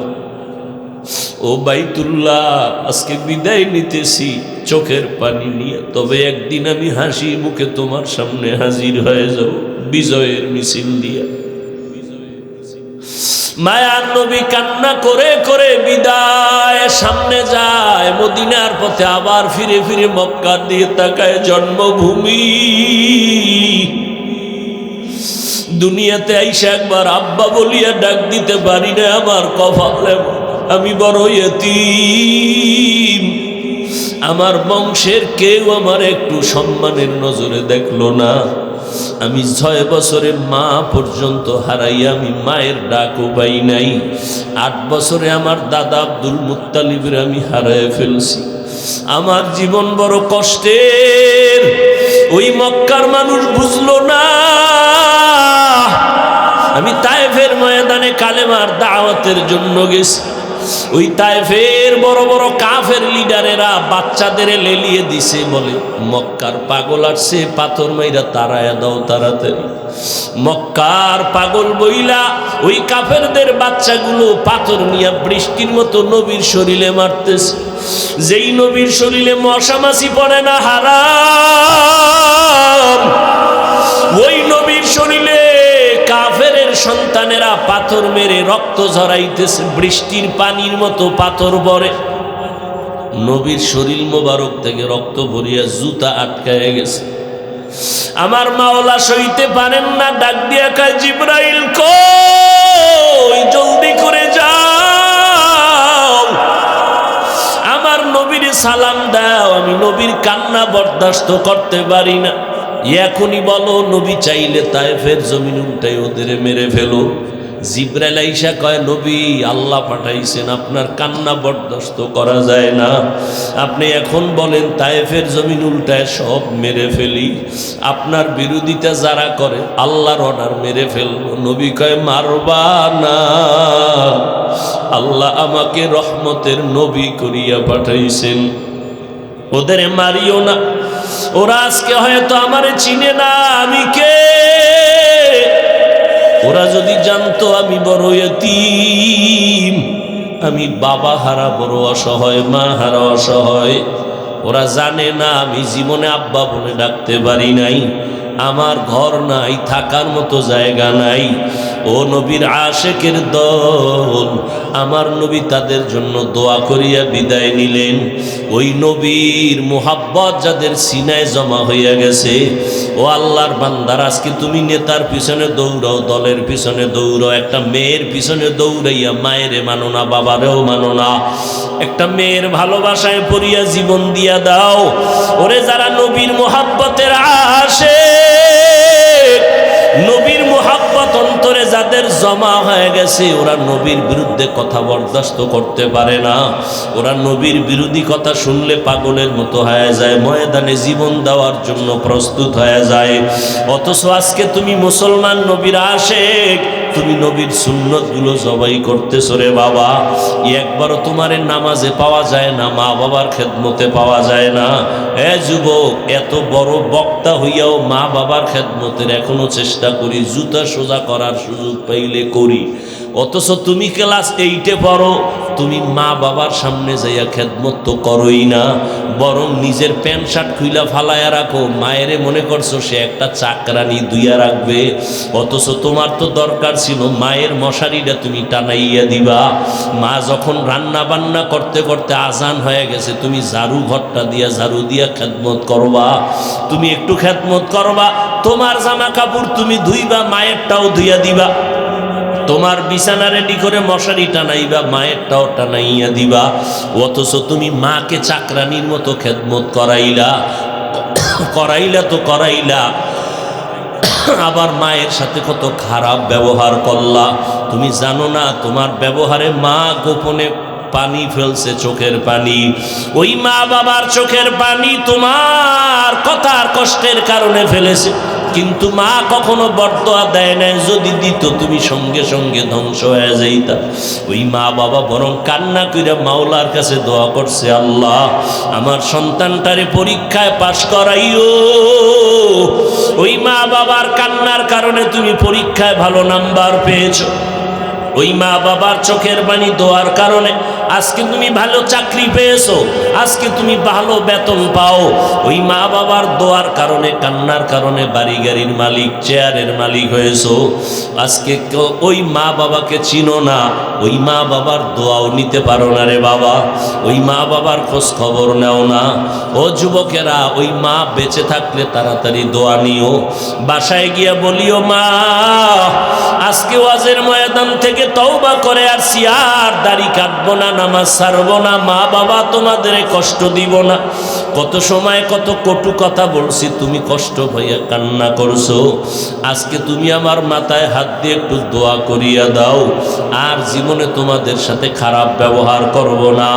ও বাইতুল্লাহ, আজকে বিদায় নিতেছি চোখের পানি নিয়ে, তবে একদিন আমি হাসি মুখে তোমার সামনে হাজির হয়ে যাব, বিজয়ের মিছিল দিয়া। মায়ার নবী কান্না করে করে বিদায় সামনে যায়, মদিনার পথে আবার ফিরে ফিরে মক্কার দিকে তাকায়, জন্মভূমি। দুনিয়াতে আইসা একবার আব্বা বলিয়া ডাক দিতে পারি না, আমার কপালে আমি বড় ইয়তীম। আমার বংশের কেউ আমার একটু সম্মানের নজরে দেখলো না। আমি 6 বছরে মা পর্যন্ত হারাইয়া আমি মায়ের ডাকও পাই নাই। 8 বছরে আমার দাদা আব্দুল মুত্তালিবের আমি হারায় ফেলছি। আমার জীবন বড় কষ্টের। ওই মক্কার মানুষ বুঝলো না। আমি তায়েফের ময়দানে কালেমার দাওয়াতের জন্য গেছি। ওই তায়েফের বড় বড় কাফের লিডারেরা বাচ্চাদের লেলিয়ে দিছে, বলে মক্কার পাগল আসছে, পাথর মাইরা তারায়া দাও তাড়াতাড়ি। মক্কার পাগল বইলা ওই কাফেরদের বাচ্চাগুলো পাথর নিয়ে বৃষ্টির মতো নবীর শরীরে মারতেছে। যেই নবীর শরীরে মশা মাছি পড়ে না হারাম, ওই নবীর শরীরে কাফের সন্তানেরা পাথর মেরে রক্ত ঝরাইতেছে, বৃষ্টির পানির মতো পাথর পড়ে। নবীর শরীর মোবারক থেকে রক্ত ভরিয়া জুতা আটকায় গেছে। আমার মাওলা সইতে পারেন না, ডাক দিয়া কয় জিবরাইল কই, জলদি করে যাও, আমার নবীর সালাম দাও, আমি নবীর কান্না বরদাস্ত করতে পারি না। এখনই বলো, নবী চাইলে তায়েফের জমিন উল্টাই ওদের মেরে ফেলো। জিবরাইল আইসা কয় নবী, আল্লাহ পাঠাইছেন, আপনার কান্না বরদাস্ত করা যায় না, আপনি এখন বলেন তায়েফের জমিন উল্টায় সব মেরে ফেলি, আপনার বিরোধিতা যারা করে আল্লাহর অর্ডার মেরে ফেলবো। নবী কয় মারবা না, আল্লাহ আমাকে রহমতের নবী করিয়া পাঠাইছেন, ওদের মারিও না। ওরা আজকে হয়তো আমারে চিনে না, আমি কে। ওরা যদি জানতো আমি বড় ইয়তীম, আমি বাবা হারা বড় অসহায়, মা হারা অসহায়, ওরা জানে না আমি জীবনে আব্বা বলে ডাকতে পারি নাই, আমার ঘর নাই, থাকার মতো জায়গা নাই। ও নবীর আশেকের দল, আমার নবী তাদের জন্য দোয়া করিয়া বিদায় নিলেন। ওই নবীর মুহাব্বত যাদের সিনায় জমা হইয়া গেছে, ও আল্লাহর বান্দার, আজকে তুমি নেতার পিছনে দৌড়াও, দলের পিছনে দৌড়াও, একটা মেয়ের পিছনে দৌড়াইয়া মায়েরে মানো না, বাবারেও মানো না, একটা মেয়ের ভালোবাসায় পড়িয়া জীবন দিয়া দাও। ওরে যারা নবীর মুহাব্বতের আশিক, নবীর মুহাব্বত অন্তরে যাদের জমা হয়ে গেছে, ওরা নবীর বিরুদ্ধে কথা বরদাস্ত করতে পারে না। ওরা নবীর বিরোধী কথা শুনলে পাগলের মতো হয়ে যায়, ময়দানে জীবন দেওয়ার জন্য প্রস্তুত হয়ে যায়। অথচ আজকে তুমি মুসলমান, নবীর আশিক, তুমি নবীর সুন্নতগুলো জবাই করতেছো রে বাবা। একবারও তোমার নামাজে পাওয়া যায় না, মা বাবার খেদমতে পাওয়া যায় না। এ যুবক, এত বড় বক্তা হইয়াও মা বাবার খেদমতের এখনো চেষ্টা করি, জুতা সোজা করার সুযোগ পাইলে করি। অথচ তুমি ক্লাস 8-এ পড়ো, তুমি মা বাবার সামনে যাইয়া খেদমত তো করোই না, বরং নিজের প্যান্ট শার্ট খুইলা ফালাইয়া রাখো, মায়েরে মনে করছো সে একটা চাকরানি দুইয়া রাখবে। অথচ তোমার তো দরকার ছিল মায়ের মশারিটা তুমি টানাইয়া দিবা। মা যখন রান্না বান্না করতে করতে আজান হয়ে গেছে, তুমি ঝাড়ু ঘরটা দিয়া ঝাড়ু দিয়া খেদমত করবা, তুমি একটু খেদমত করবা। তোমার জামা কাপড় তুমি ধুইবা, মায়েরটাও ধুইয়া দিবা। তোমার বিছানা রেডি করে মশারি টানাইবা, মায়েরটাও টানাইয়া দিবা। অথচ তুমি মাকে চাকরানির মতো খেদমত করাইলা, তো করাইলা, আবার মায়ের সাথে কত খারাপ ব্যবহার করলা। তুমি জানো না তোমার ব্যবহারে মা গোপনে পানি ফেলছে, চোখের পানি। ওই মা বাবার চোখের পানি তোমার কথার কষ্টের কারণে ফেলেছে, কিন্তু মা কখনো বরদোয়া দেয় না, যদি দিত তুমি সঙ্গে সঙ্গে ধ্বংস হয়ে যাইতা। ওই মা বাবা বরং কান্না কইরা মাওলার কাছে দোয়া করছে, আল্লাহ আমার সন্তানটারে পরীক্ষায় পাশ করাইও। ওই মা বাবার কান্নার কারণে তুমি পরীক্ষায় ভালো নাম্বার পেয়েছো, ওই মা বাবার চোখের পানি দোয়ার কারণে আজকে তুমি ভালো চাকরি পেয়েছো, আজকে তুমি ভালো বেতন পাও। ওই মা বাবার দোয়ার কারণে, কান্নার কারণে বাড়ি গাড়ির মালিক, চেয়ারের মালিক হয়েছো। আজকে ওই মা বাবাকে চিনো না, ওই মা বাবার দোয়াও নিতে পারো না রে বাবা, ওই মা বাবার খোঁজ খবর নেও না। ও যুবকেরা, ওই মা বেঁচে থাকলে তাড়াতাড়ি দোয়া নিও, বাসায় গিয়া বলিও, মা আজকে ওয়াজের ময়দান থেকে তওবা করে আসছি, আর দাড়ি কাটবো না, নামাজ ছাড়বো না, মা বাবা তোমাদের কষ্ট দিব না। কত সময় কত কটু কথা বলছি, তুমি কষ্ট হইয়া কান্না করছো। আজকে তুমি আমার মাথায় হাত দিয়ে একটু দোয়া করিয়া দাও, আর জীবনে তোমাদের সাথে খারাপ ব্যবহার করব না।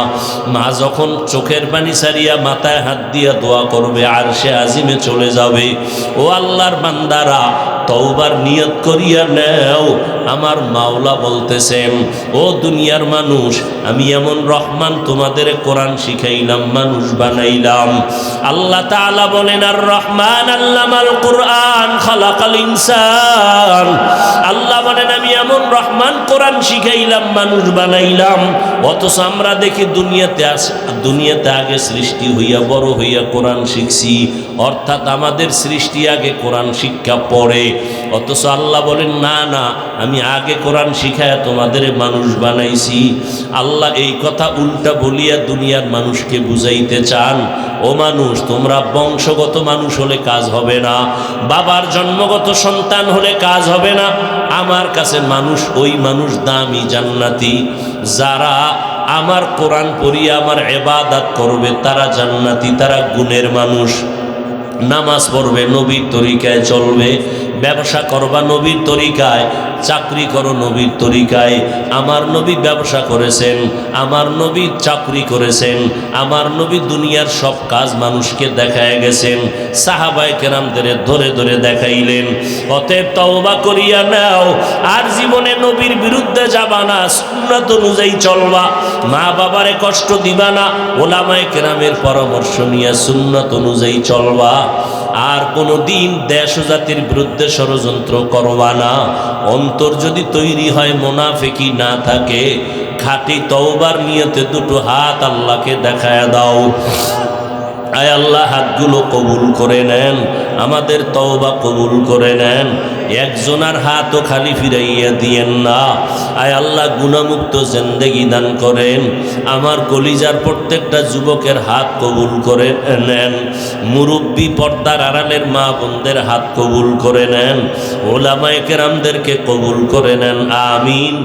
মা যখন চোখের পানি ছাড়িয়া মাথায় হাত দিয়া দোয়া করবে, আর সে আজিমে চলে যাবে। ও আল্লাহর বান্দারা, তওবার নিয়ত করিয়া নেও। আমার মাওলা বলতেছেন, ও দুনিয়ার মানুষ, আমি এমন রহমান, তোমাদের কোরআন শিখাইলাম, মানুষ বানাইলাম। আল্লাহ তাআলা বলেন, আর রহমান আল্লামাল কোরআন খালাকাল ইনসান। আল্লাহ বলেন, আমি এমন রহমান, কোরআন শিখাইলাম, মানুষ বানাইলাম। অথচ আমরা দেখি দুনিয়াতে আগে সৃষ্টি হইয়া বড় হইয়া কোরআন শিখছি, অর্থাৎ আমাদের সৃষ্টি আগে, কোরআন শিক্ষা পড়ে। অথচ আল্লাহ বলেন, না না, আমি আগে কোরআন শিখায়া তোমাদের মানুষ বানাইছি। আল্লাহ এই কথা উল্টা বলিয়া দুনিয়ার মানুষকে বুঝাইতে চান, ও মানুষ, তোমরা বংশগত মানুষ হলে কাজ হবে না, বাবার জন্মগত সন্তান হলে কাজ হবে না। আমার কাছে মানুষ, ওই মানুষ দামি, জান্নাতি। যারা আমার কোরআন পড়িয়া আমার ইবাদত করবে, তারা জান্নাতি, তারা গুণের মানুষ। নামাজ পড়বে, নবীর তরিকায় চলবে, ব্যবসা করবা নবীর তরিকায়, চাকরি করো নবীর তরিকায়। আমার নবী ব্যবসা করেছেন, আমার নবী চাকরি করেছেন, আমার নবী দুনিয়ার সব কাজ মানুষকে দেখায় গেছেন, সাহাবায়ে কেরামদের ধরে ধরে দেখাইলেন। অতএব তওবা করিয়া নাও, আর জীবনে নবীর বিরুদ্ধে যাবা না, সুন্নাত অনুযায়ী চলবা, মা বাবারে কষ্ট দিবা না, ওলামায়ে কেরামের পরামর্শ নিয়ে সুন্নাত অনুযায়ী চলবা। আর কোনো দিন দেশ ও জাতির বিরুদ্ধে ষড়যন্ত্র করবা না। অন্তর যদি তৈরি হয়, মুনাফিকি না থাকে, খাঁটি তওবার নিয়তে দুটো হাত আল্লাহকে দেখায় দাও। আয় আল্লাহ, হাতগুলো কবুল করে নেন, আমাদের তওবা কবুল করে নেন। একজনের হাতও খালি ফিরাইয়া দিয়েন না। আয় আল্লাহ, গুনাহমুক্ত জিন্দেগি দান করেন। আমার কলিজার প্রত্যেকটা যুবকের হাত কবুল করে নেন। মুরব্বী, পর্দার আড়ালের মা বোনদের হাত কবুল করে নেন। ওলামায়ে কেরামদেরকে কবুল করে নেন। আমিন।